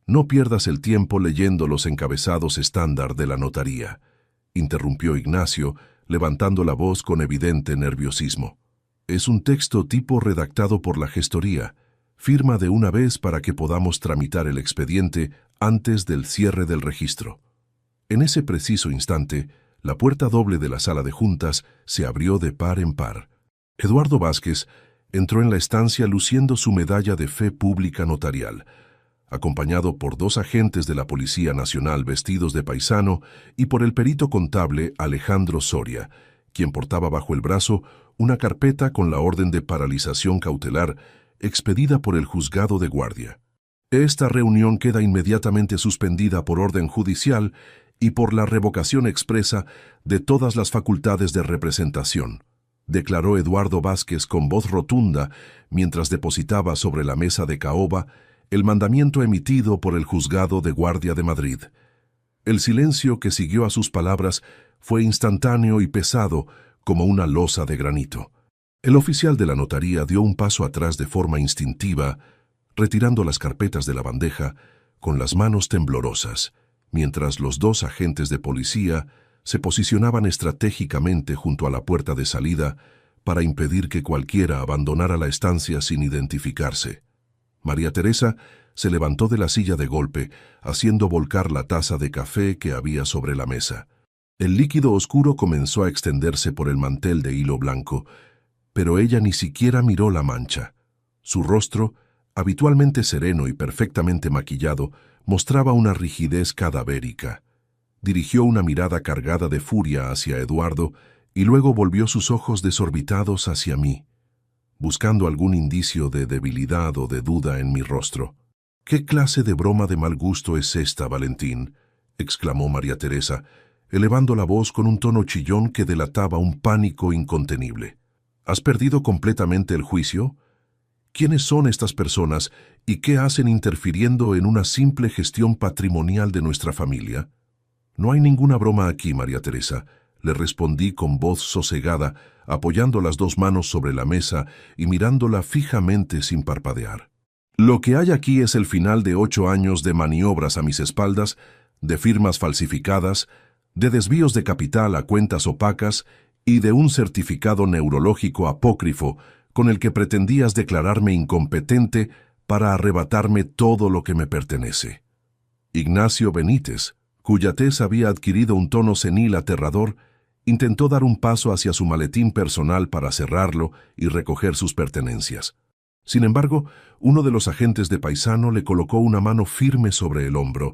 no pierdas el tiempo leyendo los encabezados estándar de la notaría», interrumpió Ignacio, levantando la voz con evidente nerviosismo. «Es un texto tipo redactado por la gestoría. Firma de una vez para que podamos tramitar el expediente antes del cierre del registro». En ese preciso instante, la puerta doble de la sala de juntas se abrió de par en par. Eduardo Vázquez entró en la estancia luciendo su medalla de fe pública notarial, acompañado por 2 agentes de la Policía Nacional vestidos de paisano y por el perito contable Alejandro Soria, quien portaba bajo el brazo una carpeta con la orden de paralización cautelar expedida por el juzgado de guardia. «Esta reunión queda inmediatamente suspendida por orden judicial y por la revocación expresa de todas las facultades de representación», declaró Eduardo Vázquez con voz rotunda mientras depositaba sobre la mesa de caoba el mandamiento emitido por el Juzgado de Guardia de Madrid. El silencio que siguió a sus palabras fue instantáneo y pesado como una losa de granito. El oficial de la notaría dio un paso atrás de forma instintiva, retirando las carpetas de la bandeja con las manos temblorosas, mientras los 2 agentes de policía se posicionaban estratégicamente junto a la puerta de salida para impedir que cualquiera abandonara la estancia sin identificarse. María Teresa se levantó de la silla de golpe, haciendo volcar la taza de café que había sobre la mesa. El líquido oscuro comenzó a extenderse por el mantel de hilo blanco, pero ella ni siquiera miró la mancha. Su rostro, habitualmente sereno y perfectamente maquillado, mostraba una rigidez cadavérica. Dirigió una mirada cargada de furia hacia Eduardo y luego volvió sus ojos desorbitados hacia mí, buscando algún indicio de debilidad o de duda en mi rostro. «¿Qué clase de broma de mal gusto es esta, Valentín?», exclamó María Teresa, elevando la voz con un tono chillón que delataba un pánico incontenible. «¿Has perdido completamente el juicio? ¿Quiénes son estas personas y qué hacen interfiriendo en una simple gestión patrimonial de nuestra familia?» «No hay ninguna broma aquí, María Teresa», le respondí con voz sosegada, apoyando las 2 manos sobre la mesa y mirándola fijamente sin parpadear. Lo que hay aquí es el final de 8 años de maniobras a mis espaldas, de firmas falsificadas, de desvíos de capital a cuentas opacas y de un certificado neurológico apócrifo con el que pretendías declararme incompetente para arrebatarme todo lo que me pertenece. Ignacio Benítez, cuya tez había adquirido un tono senil aterrador, intentó dar un paso hacia su maletín personal para cerrarlo y recoger sus pertenencias. Sin embargo, uno de los agentes de Paisano le colocó una mano firme sobre el hombro,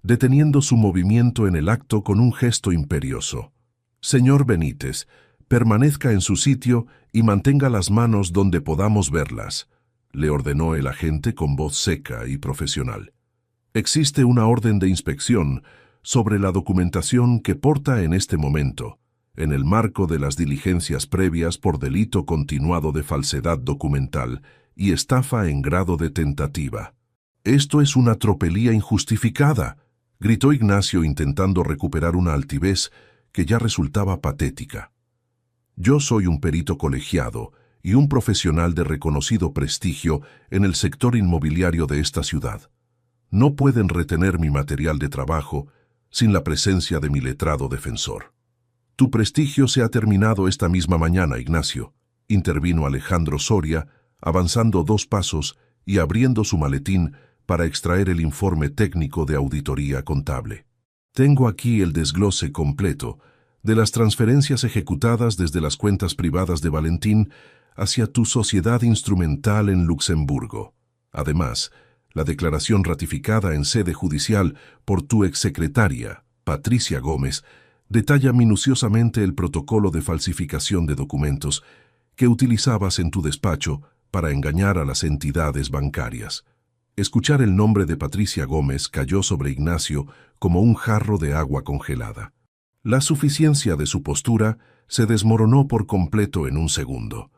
deteniendo su movimiento en el acto con un gesto imperioso. «Señor Benítez, permanezca en su sitio y mantenga las manos donde podamos verlas», le ordenó el agente con voz seca y profesional. «Existe una orden de inspección sobre la documentación que porta en este momento, en el marco de las diligencias previas por delito continuado de falsedad documental y estafa en grado de tentativa». «Esto es una tropelía injustificada», gritó Ignacio intentando recuperar una altivez que ya resultaba patética. «Yo soy un perito colegiado y un profesional de reconocido prestigio en el sector inmobiliario de esta ciudad. No pueden retener mi material de trabajo sin la presencia de mi letrado defensor». «Tu prestigio se ha terminado esta misma mañana, Ignacio», intervino Alejandro Soria, avanzando 2 pasos y abriendo su maletín para extraer el informe técnico de auditoría contable. «Tengo aquí el desglose completo de las transferencias ejecutadas desde las cuentas privadas de Valentín hacia tu sociedad instrumental en Luxemburgo. Además, la declaración ratificada en sede judicial por tu exsecretaria, Patricia Gómez, detalla minuciosamente el protocolo de falsificación de documentos que utilizabas en tu despacho para engañar a las entidades bancarias». Escuchar el nombre de Patricia Gómez cayó sobre Ignacio como un jarro de agua congelada. La suficiencia de su postura se desmoronó por completo en un segundo.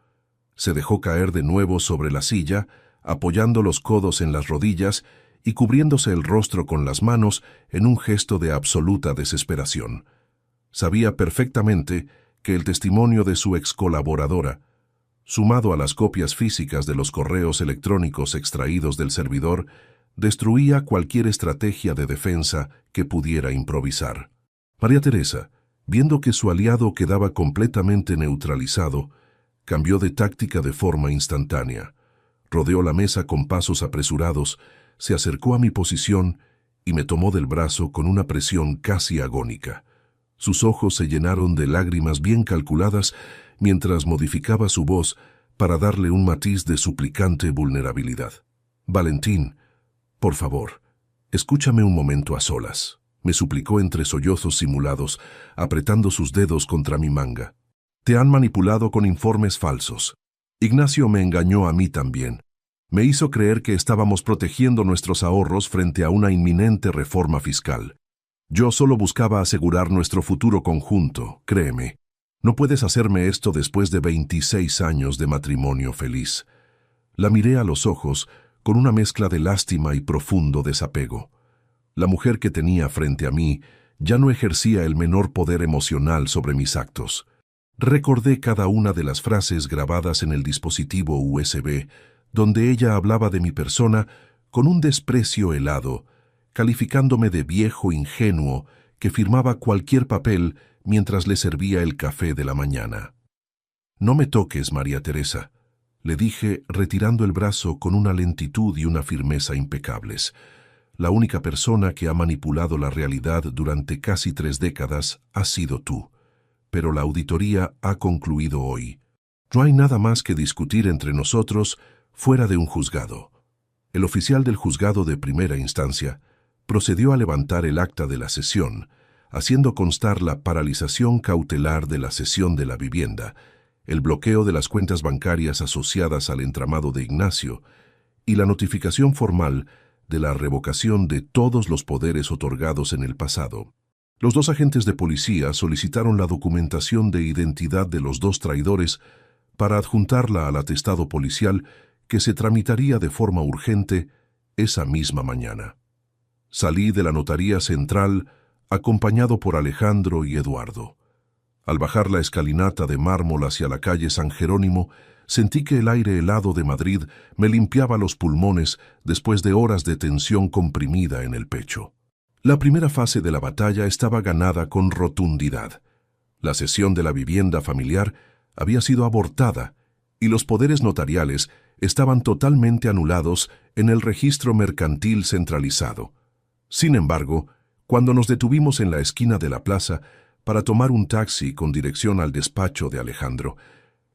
Se dejó caer de nuevo sobre la silla, apoyando los codos en las rodillas y cubriéndose el rostro con las manos en un gesto de absoluta desesperación. Sabía perfectamente que el testimonio de su excolaboradora, sumado a las copias físicas de los correos electrónicos extraídos del servidor, destruía cualquier estrategia de defensa que pudiera improvisar. María Teresa, viendo que su aliado quedaba completamente neutralizado, cambió de táctica de forma instantánea. Rodeó la mesa con pasos apresurados, se acercó a mi posición y me tomó del brazo con una presión casi agónica. Sus ojos se llenaron de lágrimas bien calculadas mientras modificaba su voz para darle un matiz de suplicante vulnerabilidad. «Valentín, por favor, escúchame un momento a solas», me suplicó entre sollozos simulados, apretando sus dedos contra mi manga. «Te han manipulado con informes falsos. Ignacio me engañó a mí también. Me hizo creer que estábamos protegiendo nuestros ahorros frente a una inminente reforma fiscal. Yo solo buscaba asegurar nuestro futuro conjunto, créeme. No puedes hacerme esto después de 26 años de matrimonio feliz». La miré a los ojos con una mezcla de lástima y profundo desapego. La mujer que tenía frente a mí ya no ejercía el menor poder emocional sobre mis actos. Recordé cada una de las frases grabadas en el dispositivo USB, donde ella hablaba de mi persona con un desprecio helado, calificándome de viejo ingenuo que firmaba cualquier papel mientras le servía el café de la mañana. «No me toques, María Teresa», le dije retirando el brazo con una lentitud y una firmeza impecables. «La única persona que ha manipulado la realidad durante casi 3 décadas ha sido tú. Pero la auditoría ha concluido hoy. No hay nada más que discutir entre nosotros fuera de un juzgado». El oficial del juzgado de primera instancia procedió a levantar el acta de la sesión, haciendo constar la paralización cautelar de la cesión de la vivienda, el bloqueo de las cuentas bancarias asociadas al entramado de Ignacio y la notificación formal de la revocación de todos los poderes otorgados en el pasado. Los 2 agentes de policía solicitaron la documentación de identidad de los 2 traidores para adjuntarla al atestado policial que se tramitaría de forma urgente esa misma mañana. Salí de la notaría central acompañado por Alejandro y Eduardo. Al bajar la escalinata de mármol hacia la calle San Jerónimo, sentí que el aire helado de Madrid me limpiaba los pulmones después de horas de tensión comprimida en el pecho. La primera fase de la batalla estaba ganada con rotundidad. La cesión de la vivienda familiar había sido abortada y los poderes notariales estaban totalmente anulados en el registro mercantil centralizado. Sin embargo, cuando nos detuvimos en la esquina de la plaza para tomar un taxi con dirección al despacho de Alejandro,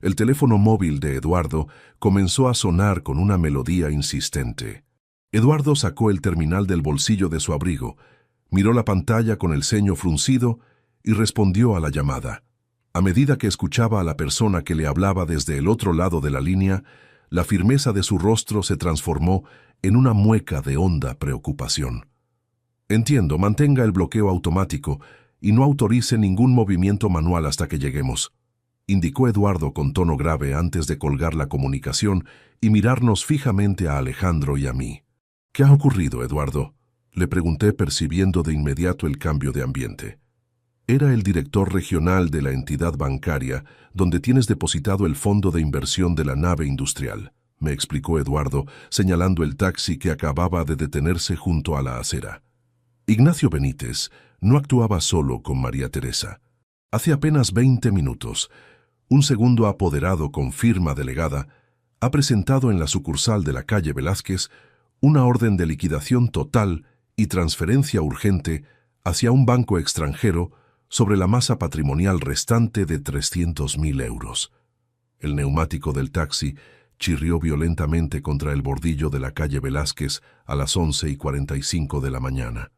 el teléfono móvil de Eduardo comenzó a sonar con una melodía insistente. Eduardo sacó el terminal del bolsillo de su abrigo, miró la pantalla con el ceño fruncido y respondió a la llamada. A medida que escuchaba a la persona que le hablaba desde el otro lado de la línea, la firmeza de su rostro se transformó en una mueca de honda preocupación. Entiendo, mantenga el bloqueo automático y no autorice ningún movimiento manual hasta que lleguemos, indicó Eduardo con tono grave antes de colgar la comunicación y mirarnos fijamente a Alejandro y a mí. ¿Qué ha ocurrido, Eduardo?, le pregunté percibiendo de inmediato el cambio de ambiente. Era el director regional de la entidad bancaria donde tienes depositado el fondo de inversión de la nave industrial, me explicó Eduardo, señalando el taxi que acababa de detenerse junto a la acera. Ignacio Benítez no actuaba solo con María Teresa. Hace apenas 20 minutos, un segundo apoderado con firma delegada ha presentado en la sucursal de la calle Velázquez una orden de liquidación total y transferencia urgente hacia un banco extranjero sobre la masa patrimonial restante de 300.000 euros. El neumático del taxi chirrió violentamente contra el bordillo de la calle Velázquez a las 11:45 de la mañana.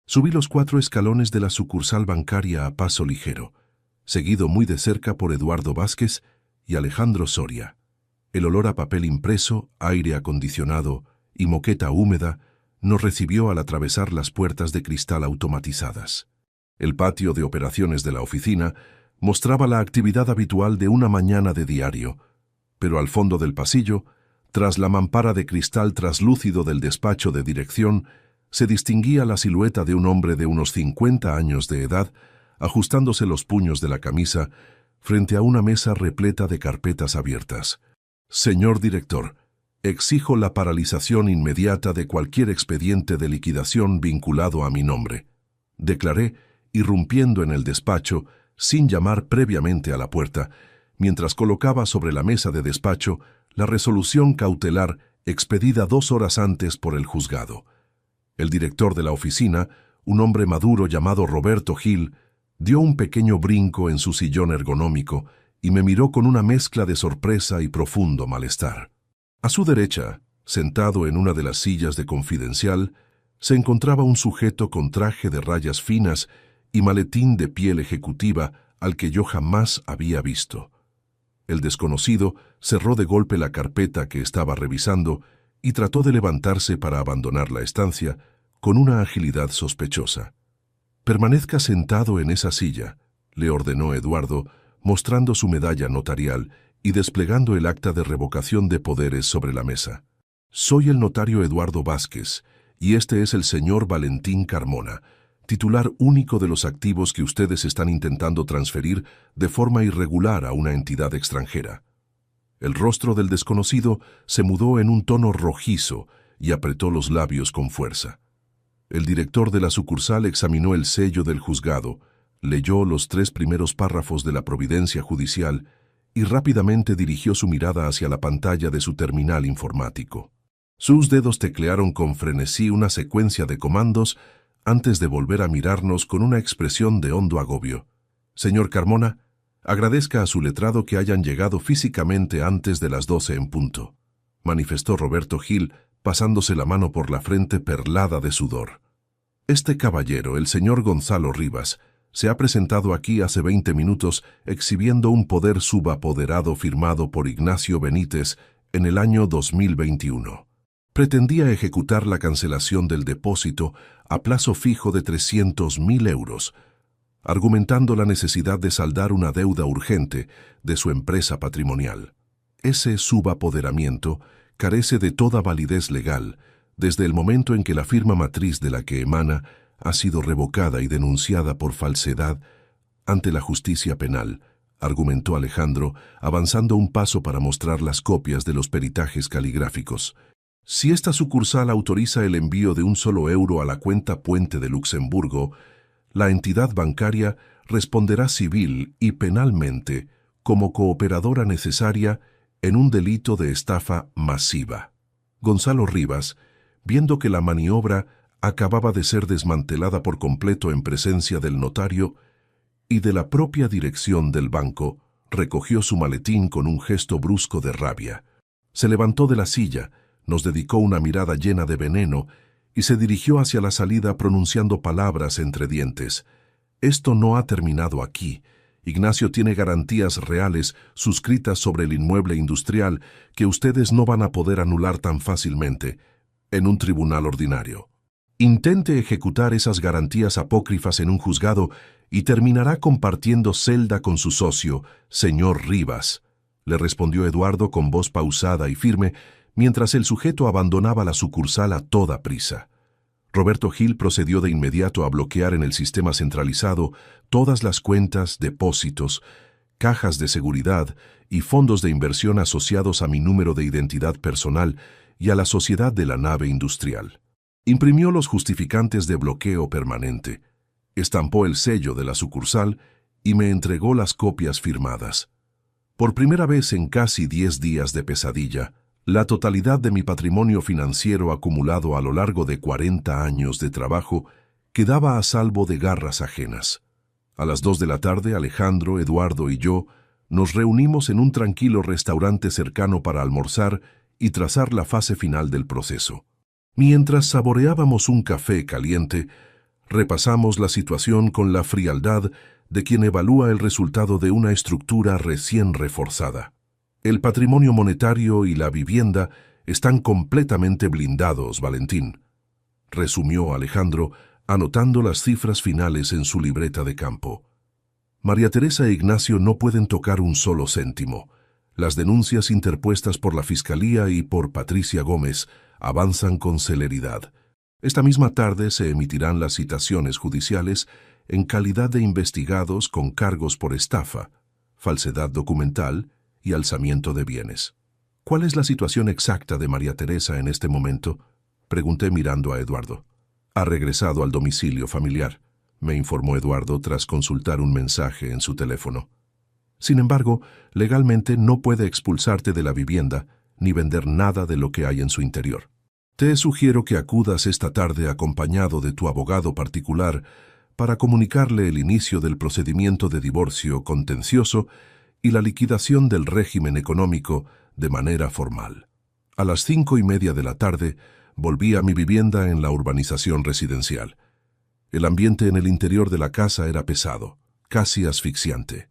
Subí los 4 escalones de la sucursal bancaria a paso ligero, seguido muy de cerca por Eduardo Vázquez y Alejandro Soria. El olor a papel impreso, aire acondicionado y moqueta húmeda nos recibió al atravesar las puertas de cristal automatizadas. El patio de operaciones de la oficina mostraba la actividad habitual de una mañana de diario, pero al fondo del pasillo, tras la mampara de cristal traslúcido del despacho de dirección, se distinguía la silueta de un hombre de unos 50 años de edad, ajustándose los puños de la camisa frente a una mesa repleta de carpetas abiertas. Señor director, exijo la paralización inmediata de cualquier expediente de liquidación vinculado a mi nombre, declaré, irrumpiendo en el despacho sin llamar previamente a la puerta, mientras colocaba sobre la mesa de despacho la resolución cautelar expedida 2 horas antes por el juzgado. El director de la oficina, un hombre maduro llamado Roberto Gil, dio un pequeño brinco en su sillón ergonómico y me miró con una mezcla de sorpresa y profundo malestar. A su derecha, sentado en una de las sillas de confidencial, se encontraba un sujeto con traje de rayas finas y maletín de piel ejecutiva al que yo jamás había visto. El desconocido cerró de golpe la carpeta que estaba revisando y trató de levantarse para abandonar la estancia con una agilidad sospechosa. «Permanezca sentado en esa silla», le ordenó Eduardo, mostrando su medalla notarial y desplegando el acta de revocación de poderes sobre la mesa. «Soy el notario Eduardo Vázquez, y este es el señor Valentín Carmona, titular único de los activos que ustedes están intentando transferir de forma irregular a una entidad extranjera». El rostro del desconocido se mudó en un tono rojizo y apretó los labios con fuerza. El director de la sucursal examinó el sello del juzgado, leyó los 3 primeros párrafos de la providencia judicial y rápidamente dirigió su mirada hacia la pantalla de su terminal informático. Sus dedos teclearon con frenesí una secuencia de comandos antes de volver a mirarnos con una expresión de hondo agobio. «Señor Carmona, agradezca a su letrado que hayan llegado físicamente antes de las 12 en punto», manifestó Roberto Gil, pasándose la mano por la frente perlada de sudor. «Este caballero, el señor Gonzalo Rivas, se ha presentado aquí hace 20 minutos exhibiendo un poder subapoderado firmado por Ignacio Benítez en el año 2021. Pretendía ejecutar la cancelación del depósito a plazo fijo de 300.000 euros, argumentando la necesidad de saldar una deuda urgente de su empresa patrimonial. Ese subapoderamiento carece de toda validez legal desde el momento en que la firma matriz de la que emana ha sido revocada y denunciada por falsedad ante la justicia penal argumentó Alejandro, avanzando un paso para mostrar las copias de los peritajes caligráficos. Si esta sucursal autoriza el envío de €1 a la cuenta Puente de Luxemburgo, la entidad bancaria responderá civil y penalmente como cooperadora necesaria en un delito de estafa masiva. Gonzalo Rivas, viendo que la maniobra acababa de ser desmantelada por completo en presencia del notario y de la propia dirección del banco, recogió su maletín con un gesto brusco de rabia. Se levantó de la silla, nos dedicó una mirada llena de veneno y se dirigió hacia la salida pronunciando palabras entre dientes. Esto no ha terminado aquí. Ignacio tiene garantías reales suscritas sobre el inmueble industrial que ustedes no van a poder anular tan fácilmente en un tribunal ordinario. Intente ejecutar esas garantías apócrifas en un juzgado y terminará compartiendo celda con su socio, señor Rivas, le respondió Eduardo con voz pausada y firme, mientras el sujeto abandonaba la sucursal a toda prisa. Roberto Gil procedió de inmediato a bloquear en el sistema centralizado todas las cuentas, depósitos, cajas de seguridad y fondos de inversión asociados a mi número de identidad personal y a la sociedad de la nave industrial. Imprimió los justificantes de bloqueo permanente, estampó el sello de la sucursal y me entregó las copias firmadas. Por primera vez en casi 10 días de pesadilla, la totalidad de mi patrimonio financiero acumulado a lo largo de 40 años de trabajo quedaba a salvo de garras ajenas. A las 2 de la tarde, Alejandro, Eduardo y yo nos reunimos en un tranquilo restaurante cercano para almorzar y trazar la fase final del proceso. Mientras saboreábamos un café caliente, repasamos la situación con la frialdad de quien evalúa el resultado de una estructura recién reforzada. El patrimonio monetario y la vivienda están completamente blindados, Valentín, resumió Alejandro, anotando las cifras finales en su libreta de campo. María Teresa e Ignacio no pueden tocar un solo céntimo. Las denuncias interpuestas por la Fiscalía y por Patricia Gómez avanzan con celeridad. Esta misma tarde se emitirán las citaciones judiciales en calidad de investigados con cargos por estafa, falsedad documental y alzamiento de bienes. ¿Cuál es la situación exacta de María Teresa en este momento?, pregunté mirando a Eduardo. Ha regresado al domicilio familiar, me informó Eduardo tras consultar un mensaje en su teléfono. Sin embargo, legalmente no puede expulsarte de la vivienda ni vender nada de lo que hay en su interior. Te sugiero que acudas esta tarde acompañado de tu abogado particular para comunicarle el inicio del procedimiento de divorcio contencioso y la liquidación del régimen económico de manera formal. A las 5:30 de la tarde volví a mi vivienda en la urbanización residencial. El ambiente en el interior de la casa era pesado, casi asfixiante.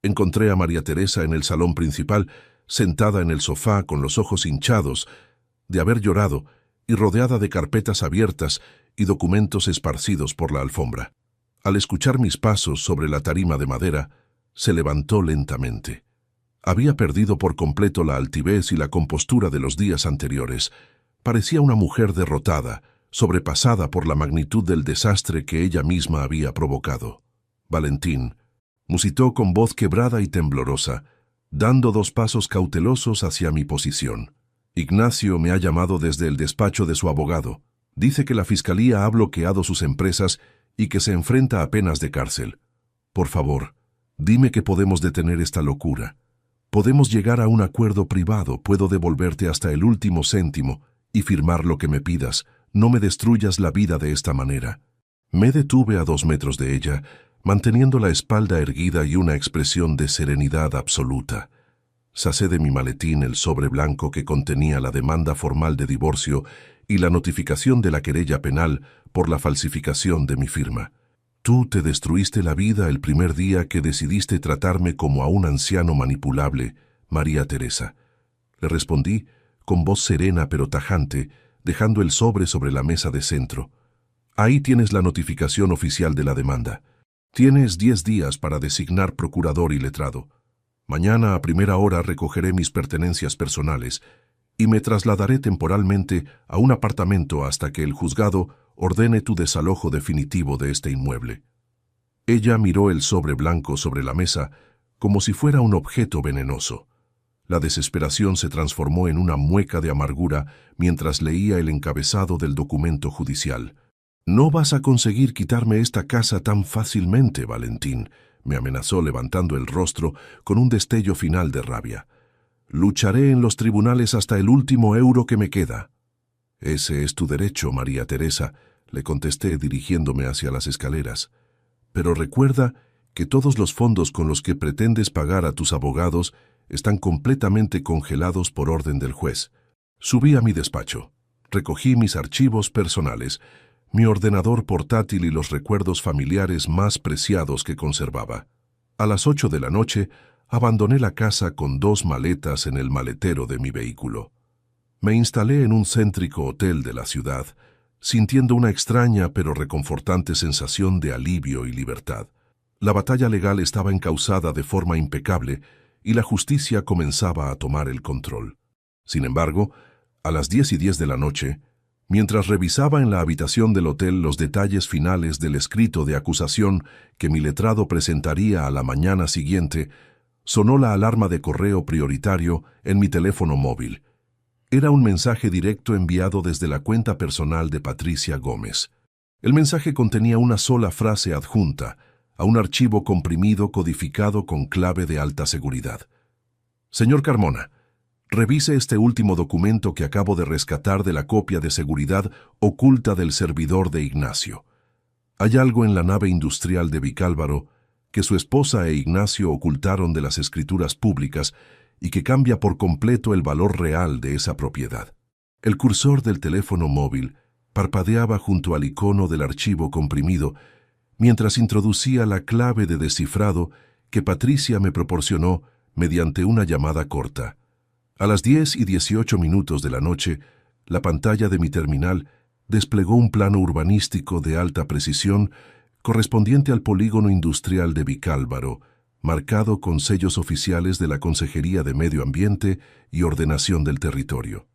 Encontré a María Teresa en el salón principal, sentada en el sofá con los ojos hinchados de haber llorado y rodeada de carpetas abiertas y documentos esparcidos por la alfombra. Al escuchar mis pasos sobre la tarima de madera, se levantó lentamente. Había perdido por completo la altivez y la compostura de los días anteriores. Parecía una mujer derrotada, sobrepasada por la magnitud del desastre que ella misma había provocado. Valentín, musitó con voz quebrada y temblorosa, dando 2 pasos cautelosos hacia mi posición. Ignacio me ha llamado desde el despacho de su abogado. Dice que la Fiscalía ha bloqueado sus empresas y que se enfrenta a penas de cárcel. Por favor, dime que podemos detener esta locura. Podemos llegar a un acuerdo privado, puedo devolverte hasta el último céntimo y firmar lo que me pidas. No me destruyas la vida de esta manera. Me detuve a 2 metros de ella, manteniendo la espalda erguida y una expresión de serenidad absoluta. Sacé de mi maletín el sobre blanco que contenía la demanda formal de divorcio y la notificación de la querella penal por la falsificación de mi firma. Tú te destruiste la vida el primer día que decidiste tratarme como a un anciano manipulable, María Teresa. Le respondí con voz serena pero tajante, dejando el sobre la mesa de centro. Ahí tienes la notificación oficial de la demanda. Tienes 10 días para designar procurador y letrado. Mañana a primera hora recogeré mis pertenencias personales y me trasladaré temporalmente a un apartamento hasta que el juzgado ordene tu desalojo definitivo de este inmueble. Ella miró el sobre blanco sobre la mesa como si fuera un objeto venenoso. La desesperación se transformó en una mueca de amargura mientras leía el encabezado del documento judicial. «No vas a conseguir quitarme esta casa tan fácilmente, Valentín», me amenazó levantando el rostro con un destello final de rabia. «Lucharé en los tribunales hasta el último euro que me queda». «Ese es tu derecho, María Teresa», le contesté dirigiéndome hacia las escaleras. «Pero recuerda que todos los fondos con los que pretendes pagar a tus abogados están completamente congelados por orden del juez». Subí a mi despacho. Recogí mis archivos personales, mi ordenador portátil y los recuerdos familiares más preciados que conservaba. A las 8 de la noche, abandoné la casa con 2 maletas en el maletero de mi vehículo. Me instalé en un céntrico hotel de la ciudad, sintiendo una extraña pero reconfortante sensación de alivio y libertad. La batalla legal estaba encauzada de forma impecable y la justicia comenzaba a tomar el control. Sin embargo, a las 10:10 de la noche, mientras revisaba en la habitación del hotel los detalles finales del escrito de acusación que mi letrado presentaría a la mañana siguiente, sonó la alarma de correo prioritario en mi teléfono móvil. Era un mensaje directo enviado desde la cuenta personal de Patricia Gómez. El mensaje contenía una sola frase adjunta a un archivo comprimido codificado con clave de alta seguridad. «Señor Carmona, revise este último documento que acabo de rescatar de la copia de seguridad oculta del servidor de Ignacio. Hay algo en la nave industrial de Vicálvaro que su esposa e Ignacio ocultaron de las escrituras públicas y que cambia por completo el valor real de esa propiedad». El cursor del teléfono móvil parpadeaba junto al icono del archivo comprimido mientras introducía la clave de descifrado que Patricia me proporcionó mediante una llamada corta. A las 10:18 de la noche, la pantalla de mi terminal desplegó un plano urbanístico de alta precisión correspondiente al polígono industrial de Vicálvaro, marcado con sellos oficiales de la Consejería de Medio Ambiente y Ordenación del Territorio.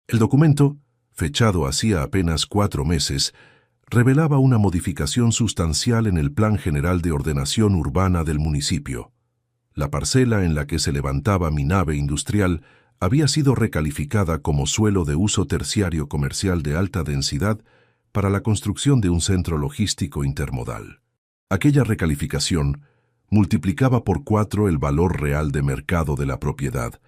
El documento, fechado hacía apenas 4 meses, revelaba una modificación sustancial en el Plan General de Ordenación Urbana del municipio. La parcela en la que se levantaba mi nave industrial había sido recalificada como suelo de uso terciario comercial de alta densidad para la construcción de un centro logístico intermodal. Aquella recalificación multiplicaba por 4 el valor real de mercado de la propiedad,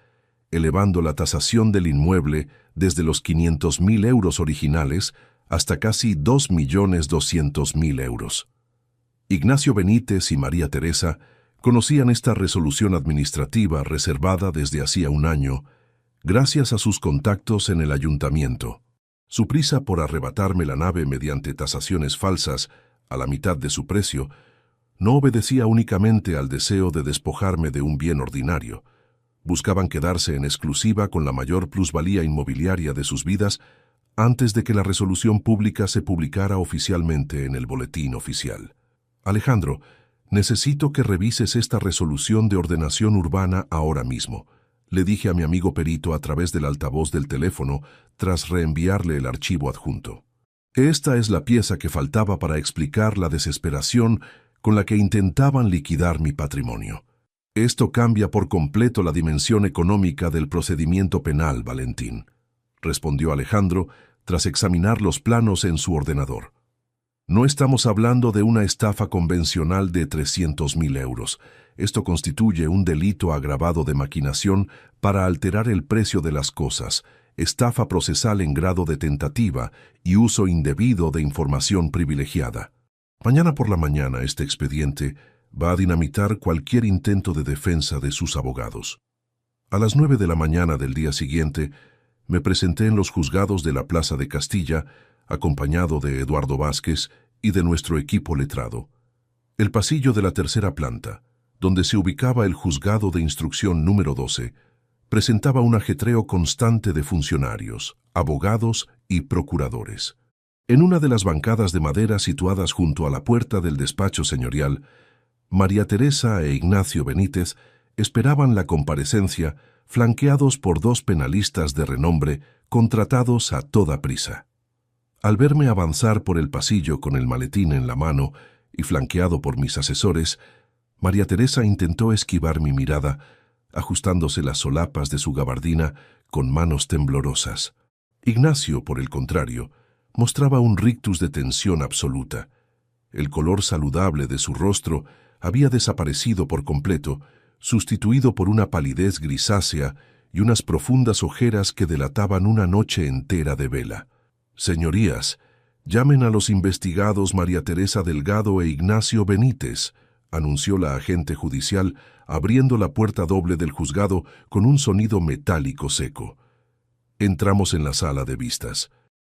elevando la tasación del inmueble desde los 500.000 euros originales hasta casi 2.200.000 euros. Ignacio Benítez y María Teresa conocían esta resolución administrativa reservada desde hacía un año, gracias a sus contactos en el ayuntamiento. Su prisa por arrebatarme la nave mediante tasaciones falsas a la mitad de su precio no obedecía únicamente al deseo de despojarme de un bien ordinario. Buscaban quedarse en exclusiva con la mayor plusvalía inmobiliaria de sus vidas antes de que la resolución pública se publicara oficialmente en el boletín oficial. «Alejandro, necesito que revises esta resolución de ordenación urbana ahora mismo», le dije a mi amigo perito a través del altavoz del teléfono tras reenviarle el archivo adjunto. Esta es la pieza que faltaba para explicar la desesperación con la que intentaban liquidar mi patrimonio. Esto cambia por completo la dimensión económica del procedimiento penal, Valentín, respondió Alejandro tras examinar los planos en su ordenador. No estamos hablando de una estafa convencional de 300.000 euros. Esto constituye un delito agravado de maquinación para alterar el precio de las cosas, estafa procesal en grado de tentativa y uso indebido de información privilegiada. Mañana por la mañana este expediente va a dinamitar cualquier intento de defensa de sus abogados. A las 9 de la mañana del día siguiente, me presenté en los juzgados de la Plaza de Castilla, acompañado de Eduardo Vázquez y de nuestro equipo letrado. El pasillo de la tercera planta, donde se ubicaba el juzgado de instrucción número 12, presentaba un ajetreo constante de funcionarios, abogados y procuradores. En una de las bancadas de madera situadas junto a la puerta del despacho señorial, María Teresa e Ignacio Benítez esperaban la comparecencia, flanqueados por 2 penalistas de renombre contratados a toda prisa. Al verme avanzar por el pasillo con el maletín en la mano y flanqueado por mis asesores, María Teresa intentó esquivar mi mirada, ajustándose las solapas de su gabardina con manos temblorosas. Ignacio, por el contrario, mostraba un rictus de tensión absoluta. El color saludable de su rostro había desaparecido por completo, sustituido por una palidez grisácea y unas profundas ojeras que delataban una noche entera de vela. «Señorías, llamen a los investigados María Teresa Delgado e Ignacio Benítez», anunció la agente judicial, abriendo la puerta doble del juzgado con un sonido metálico seco. Entramos en la sala de vistas.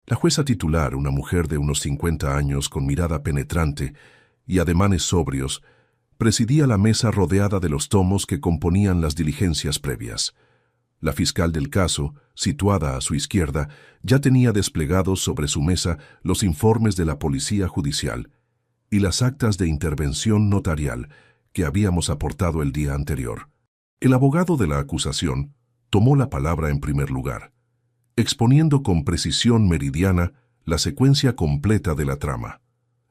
La jueza titular, una mujer de unos 50 años con mirada penetrante y ademanes sobrios, presidía la mesa rodeada de los tomos que componían las diligencias previas. La fiscal del caso, situada a su izquierda, ya tenía desplegados sobre su mesa los informes de la Policía Judicial y las actas de intervención notarial que habíamos aportado el día anterior. El abogado de la acusación tomó la palabra en primer lugar, exponiendo con precisión meridiana la secuencia completa de la trama: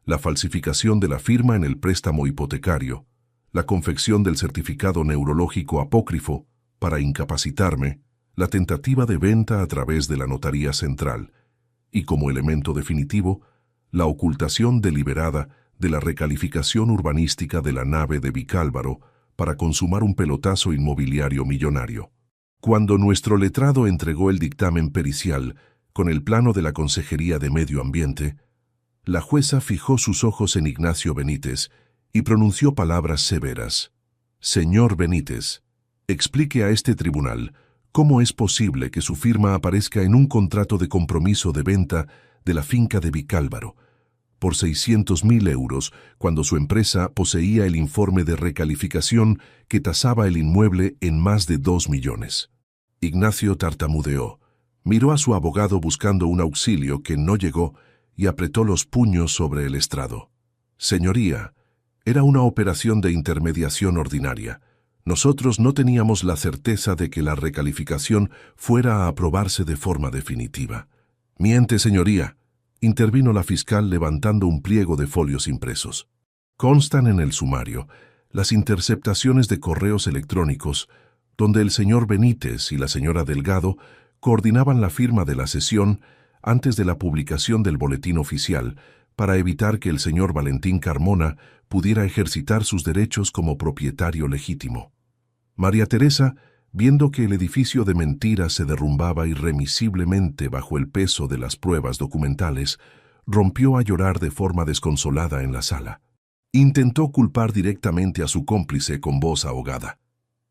la falsificación de la firma en el préstamo hipotecario, la confección del certificado neurológico apócrifo para incapacitarme, la tentativa de venta a través de la Notaría Central y, como elemento definitivo, la ocultación deliberada de la recalificación urbanística de la nave de Vicálvaro para consumar un pelotazo inmobiliario millonario. Cuando nuestro letrado entregó el dictamen pericial con el plano de la Consejería de Medio Ambiente, la jueza fijó sus ojos en Ignacio Benítez y pronunció palabras severas. «Señor Benítez, explique a este tribunal cómo es posible que su firma aparezca en un contrato de compromiso de venta de la finca de Vicálvaro por 600.000 euros cuando su empresa poseía el informe de recalificación que tasaba el inmueble en más de 2 millones. Ignacio tartamudeó, miró a su abogado buscando un auxilio que no llegó y apretó los puños sobre el estrado. «Señoría, era una operación de intermediación ordinaria. Nosotros no teníamos la certeza de que la recalificación fuera a aprobarse de forma definitiva». «Miente, señoría», intervino la fiscal levantando un pliego de folios impresos. «Constan en el sumario las interceptaciones de correos electrónicos donde el señor Benítez y la señora Delgado coordinaban la firma de la sesión antes de la publicación del boletín oficial para evitar que el señor Valentín Carmona pudiera ejercitar sus derechos como propietario legítimo». María Teresa, viendo que el edificio de mentiras se derrumbaba irremisiblemente bajo el peso de las pruebas documentales, rompió a llorar de forma desconsolada en la sala. Intentó culpar directamente a su cómplice con voz ahogada.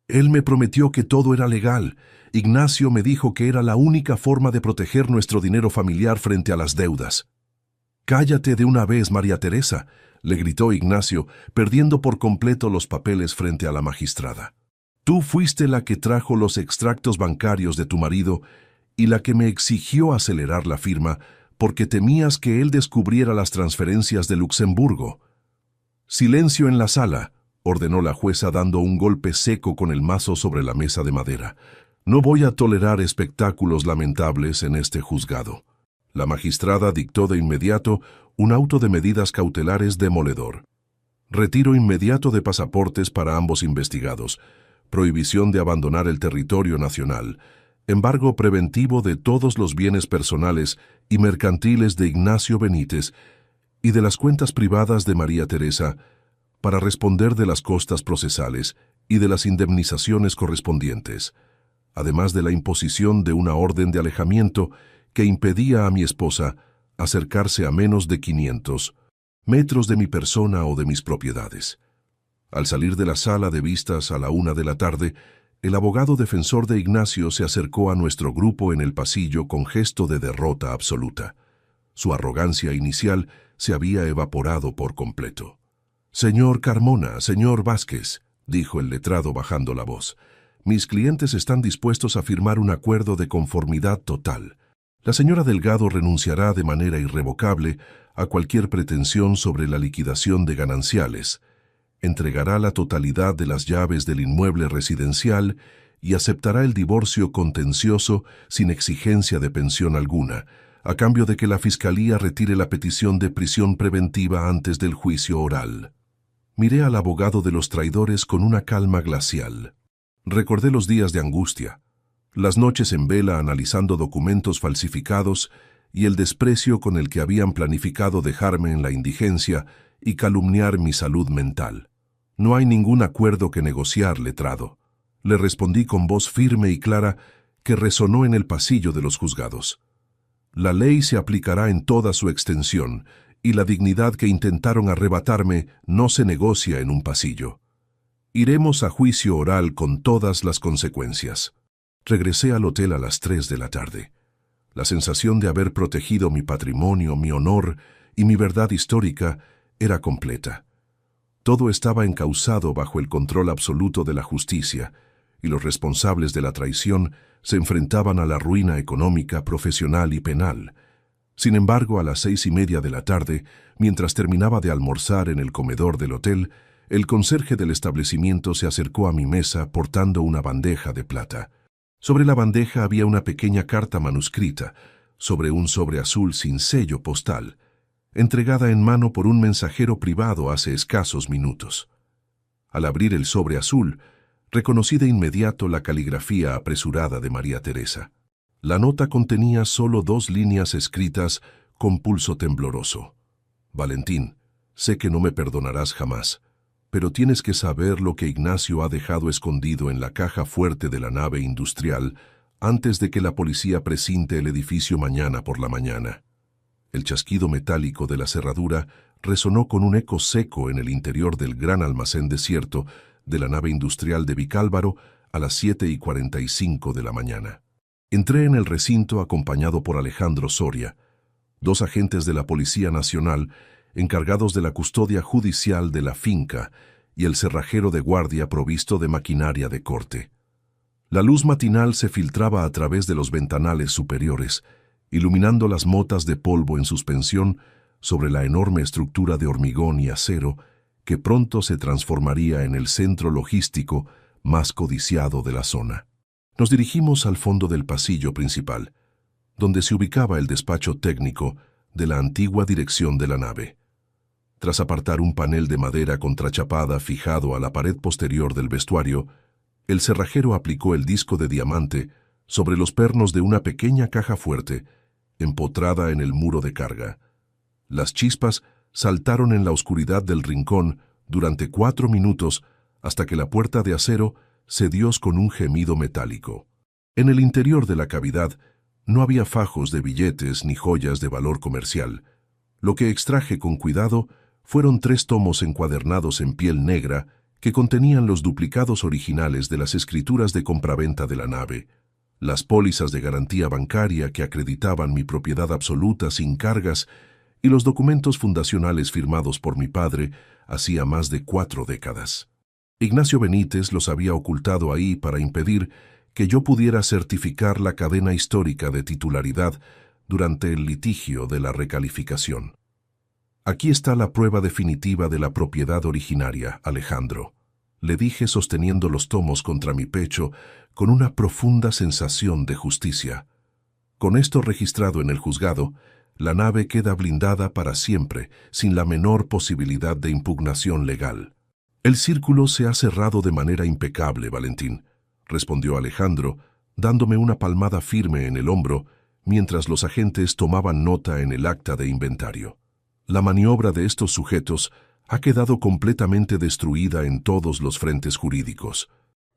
«Él me prometió que todo era legal. Ignacio me dijo que era la única forma de proteger nuestro dinero familiar frente a las deudas». «Cállate de una vez, María Teresa», le gritó Ignacio, perdiendo por completo los papeles frente a la magistrada. «Tú fuiste la que trajo los extractos bancarios de tu marido y la que me exigió acelerar la firma porque temías que él descubriera las transferencias de Luxemburgo». «Silencio en la sala», ordenó la jueza dando un golpe seco con el mazo sobre la mesa de madera. «No voy a tolerar espectáculos lamentables en este juzgado». La magistrada dictó de inmediato un auto de medidas cautelares demoledor. Retiro inmediato de pasaportes para ambos investigados, prohibición de abandonar el territorio nacional, embargo preventivo de todos los bienes personales y mercantiles de Ignacio Benítez y de las cuentas privadas de María Teresa para responder de las costas procesales y de las indemnizaciones correspondientes, además de la imposición de una orden de alejamiento que impedía a mi esposa acercarse a menos de 500 metros de mi persona o de mis propiedades. Al salir de la sala de vistas a la 1 de la tarde, el abogado defensor de Ignacio se acercó a nuestro grupo en el pasillo con gesto de derrota absoluta. Su arrogancia inicial se había evaporado por completo. «Señor Carmona, señor Vázquez», dijo el letrado bajando la voz, «mis clientes están dispuestos a firmar un acuerdo de conformidad total. La señora Delgado renunciará de manera irrevocable a cualquier pretensión sobre la liquidación de gananciales, entregará la totalidad de las llaves del inmueble residencial y aceptará el divorcio contencioso sin exigencia de pensión alguna, a cambio de que la Fiscalía retire la petición de prisión preventiva antes del juicio oral». Miré al abogado de los traidores con una calma glacial. Recordé los días de angustia, las noches en vela analizando documentos falsificados y el desprecio con el que habían planificado dejarme en la indigencia y calumniar mi salud mental. No hay ningún acuerdo que negociar, letrado. Le respondí con voz firme y clara que resonó en el pasillo de los juzgados. La ley se aplicará en toda su extensión y la dignidad que intentaron arrebatarme no se negocia en un pasillo. Iremos a juicio oral con todas las consecuencias. Regresé al hotel a las 3 de la tarde. La sensación de haber protegido mi patrimonio, mi honor y mi verdad histórica era completa. Todo estaba encauzado bajo el control absoluto de la justicia, y los responsables de la traición se enfrentaban a la ruina económica, profesional y penal. Sin embargo, a las 6:30 de la tarde, mientras terminaba de almorzar en el comedor del hotel, el conserje del establecimiento se acercó a mi mesa portando una bandeja de plata. Sobre la bandeja había una pequeña carta manuscrita, sobre un sobre azul sin sello postal, entregada en mano por un mensajero privado hace escasos minutos. Al abrir el sobre azul, reconocí de inmediato la caligrafía apresurada de María Teresa. La nota contenía solo 2 líneas escritas con pulso tembloroso. Valentín, sé que no me perdonarás jamás, pero tienes que saber lo que Ignacio ha dejado escondido en la caja fuerte de la nave industrial antes de que la policía precinte el edificio mañana por la mañana. El chasquido metálico de la cerradura resonó con un eco seco en el interior del gran almacén desierto de la nave industrial de Vicálvaro a las 7:45 de la mañana. Entré en el recinto acompañado por Alejandro Soria, 2 agentes de la Policía Nacional encargados de la custodia judicial de la finca y el cerrajero de guardia provisto de maquinaria de corte. La luz matinal se filtraba a través de los ventanales superiores, iluminando las motas de polvo en suspensión sobre la enorme estructura de hormigón y acero que pronto se transformaría en el centro logístico más codiciado de la zona. Nos dirigimos al fondo del pasillo principal, donde se ubicaba el despacho técnico de la antigua dirección de la nave. Tras apartar un panel de madera contrachapada fijado a la pared posterior del vestuario, el cerrajero aplicó el disco de diamante sobre los pernos de una pequeña caja fuerte, empotrada en el muro de carga. Las chispas saltaron en la oscuridad del rincón durante 4 minutos hasta que la puerta de acero cedió con un gemido metálico. En el interior de la cavidad no había fajos de billetes ni joyas de valor comercial. Lo que extraje con cuidado fueron 3 tomos encuadernados en piel negra que contenían los duplicados originales de las escrituras de compraventa de la nave, las pólizas de garantía bancaria que acreditaban mi propiedad absoluta sin cargas y los documentos fundacionales firmados por mi padre hacía más de 4 décadas. Ignacio Benítez los había ocultado ahí para impedir que yo pudiera certificar la cadena histórica de titularidad durante el litigio de la recalificación. Aquí está la prueba definitiva de la propiedad originaria, Alejandro, le dije sosteniendo los tomos contra mi pecho con una profunda sensación de justicia. Con esto registrado en el juzgado, la nave queda blindada para siempre, sin la menor posibilidad de impugnación legal. El círculo se ha cerrado de manera impecable, Valentín, respondió Alejandro, dándome una palmada firme en el hombro, mientras los agentes tomaban nota en el acta de inventario. La maniobra de estos sujetos ha quedado completamente destruida en todos los frentes jurídicos.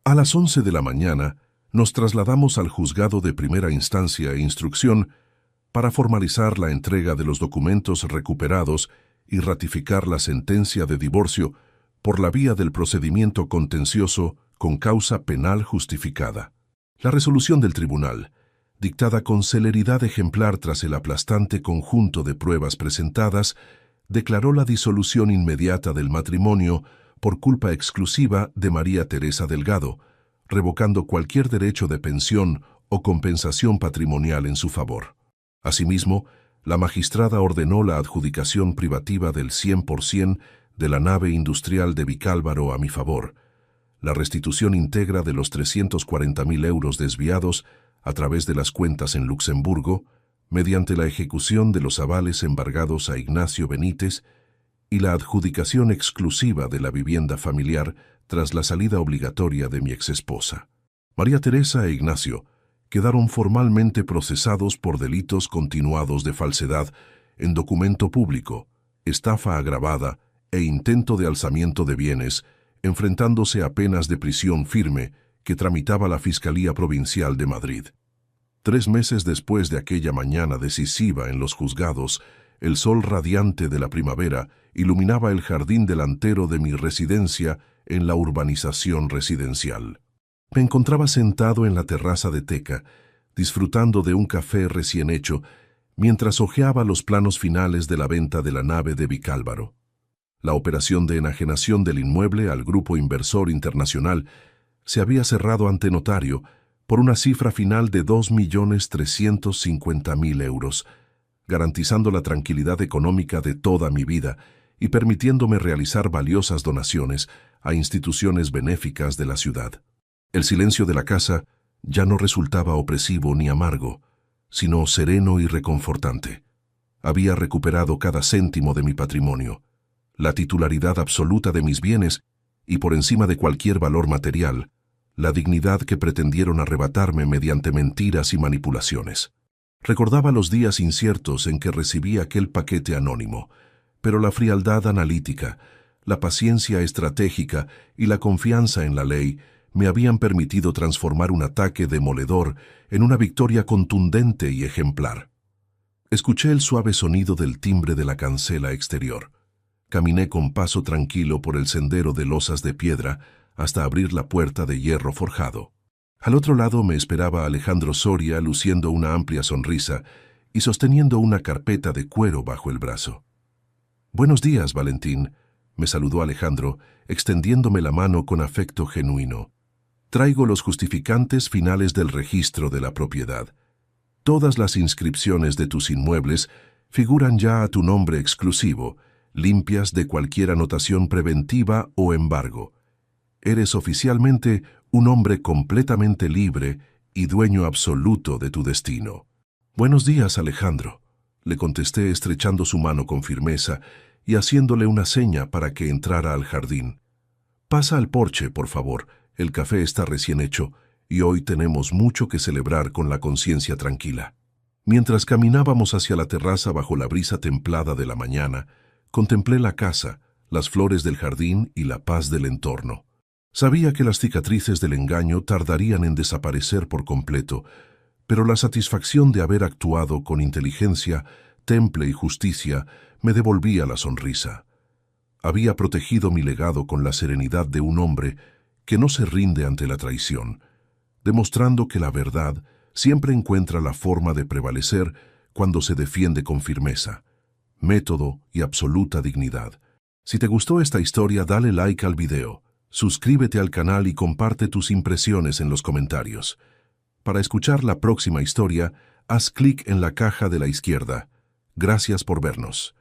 A las 11 de la mañana, nos trasladamos al juzgado de primera instancia e instrucción para formalizar la entrega de los documentos recuperados y ratificar la sentencia de divorcio por la vía del procedimiento contencioso con causa penal justificada. La resolución del tribunal, dictada con celeridad ejemplar tras el aplastante conjunto de pruebas presentadas, declaró la disolución inmediata del matrimonio por culpa exclusiva de María Teresa Delgado, revocando cualquier derecho de pensión o compensación patrimonial en su favor. Asimismo, la magistrada ordenó la adjudicación privativa del 100% de la nave industrial de Vicálvaro a mi favor, la restitución íntegra de los 340.000 euros desviados a través de las cuentas en Luxemburgo, mediante la ejecución de los avales embargados a Ignacio Benítez y la adjudicación exclusiva de la vivienda familiar tras la salida obligatoria de mi exesposa. María Teresa e Ignacio quedaron formalmente procesados por delitos continuados de falsedad en documento público, estafa agravada e intento de alzamiento de bienes, enfrentándose a penas de prisión firme que tramitaba la Fiscalía Provincial de Madrid. 3 meses después de aquella mañana decisiva en los juzgados, el sol radiante de la primavera iluminaba el jardín delantero de mi residencia en la urbanización residencial. Me encontraba sentado en la terraza de teca, disfrutando de un café recién hecho, mientras hojeaba los planos finales de la venta de la nave de Vicálvaro. La operación de enajenación del inmueble al Grupo Inversor Internacional se había cerrado ante notario por una cifra final de 2.350.000 euros, garantizando la tranquilidad económica de toda mi vida y permitiéndome realizar valiosas donaciones a instituciones benéficas de la ciudad. El silencio de la casa ya no resultaba opresivo ni amargo, sino sereno y reconfortante. Había recuperado cada céntimo de mi patrimonio, la titularidad absoluta de mis bienes y, por encima de cualquier valor material, la dignidad que pretendieron arrebatarme mediante mentiras y manipulaciones. Recordaba los días inciertos en que recibí aquel paquete anónimo, pero la frialdad analítica, la paciencia estratégica y la confianza en la ley me habían permitido transformar un ataque demoledor en una victoria contundente y ejemplar. Escuché el suave sonido del timbre de la cancela exterior. Caminé con paso tranquilo por el sendero de losas de piedra hasta abrir la puerta de hierro forjado. Al otro lado me esperaba Alejandro Soria luciendo una amplia sonrisa y sosteniendo una carpeta de cuero bajo el brazo. «Buenos días, Valentín», me saludó Alejandro, extendiéndome la mano con afecto genuino. «Traigo los justificantes finales del registro de la propiedad. Todas las inscripciones de tus inmuebles figuran ya a tu nombre exclusivo, limpias de cualquier anotación preventiva o embargo. Eres oficialmente un hombre completamente libre y dueño absoluto de tu destino». «Buenos días, Alejandro», le contesté estrechando su mano con firmeza y haciéndole una seña para que entrara al jardín. «Pasa al porche, por favor. El café está recién hecho y hoy tenemos mucho que celebrar con la conciencia tranquila». Mientras caminábamos hacia la terraza bajo la brisa templada de la mañana, contemplé la casa, las flores del jardín y la paz del entorno. Sabía que las cicatrices del engaño tardarían en desaparecer por completo, pero la satisfacción de haber actuado con inteligencia, temple y justicia me devolvía la sonrisa. Había protegido mi legado con la serenidad de un hombre que no se rinde ante la traición, demostrando que la verdad siempre encuentra la forma de prevalecer cuando se defiende con firmeza, método y absoluta dignidad. Si te gustó esta historia, dale like al video, suscríbete al canal y comparte tus impresiones en los comentarios. Para escuchar la próxima historia, haz clic en la caja de la izquierda. Gracias por vernos.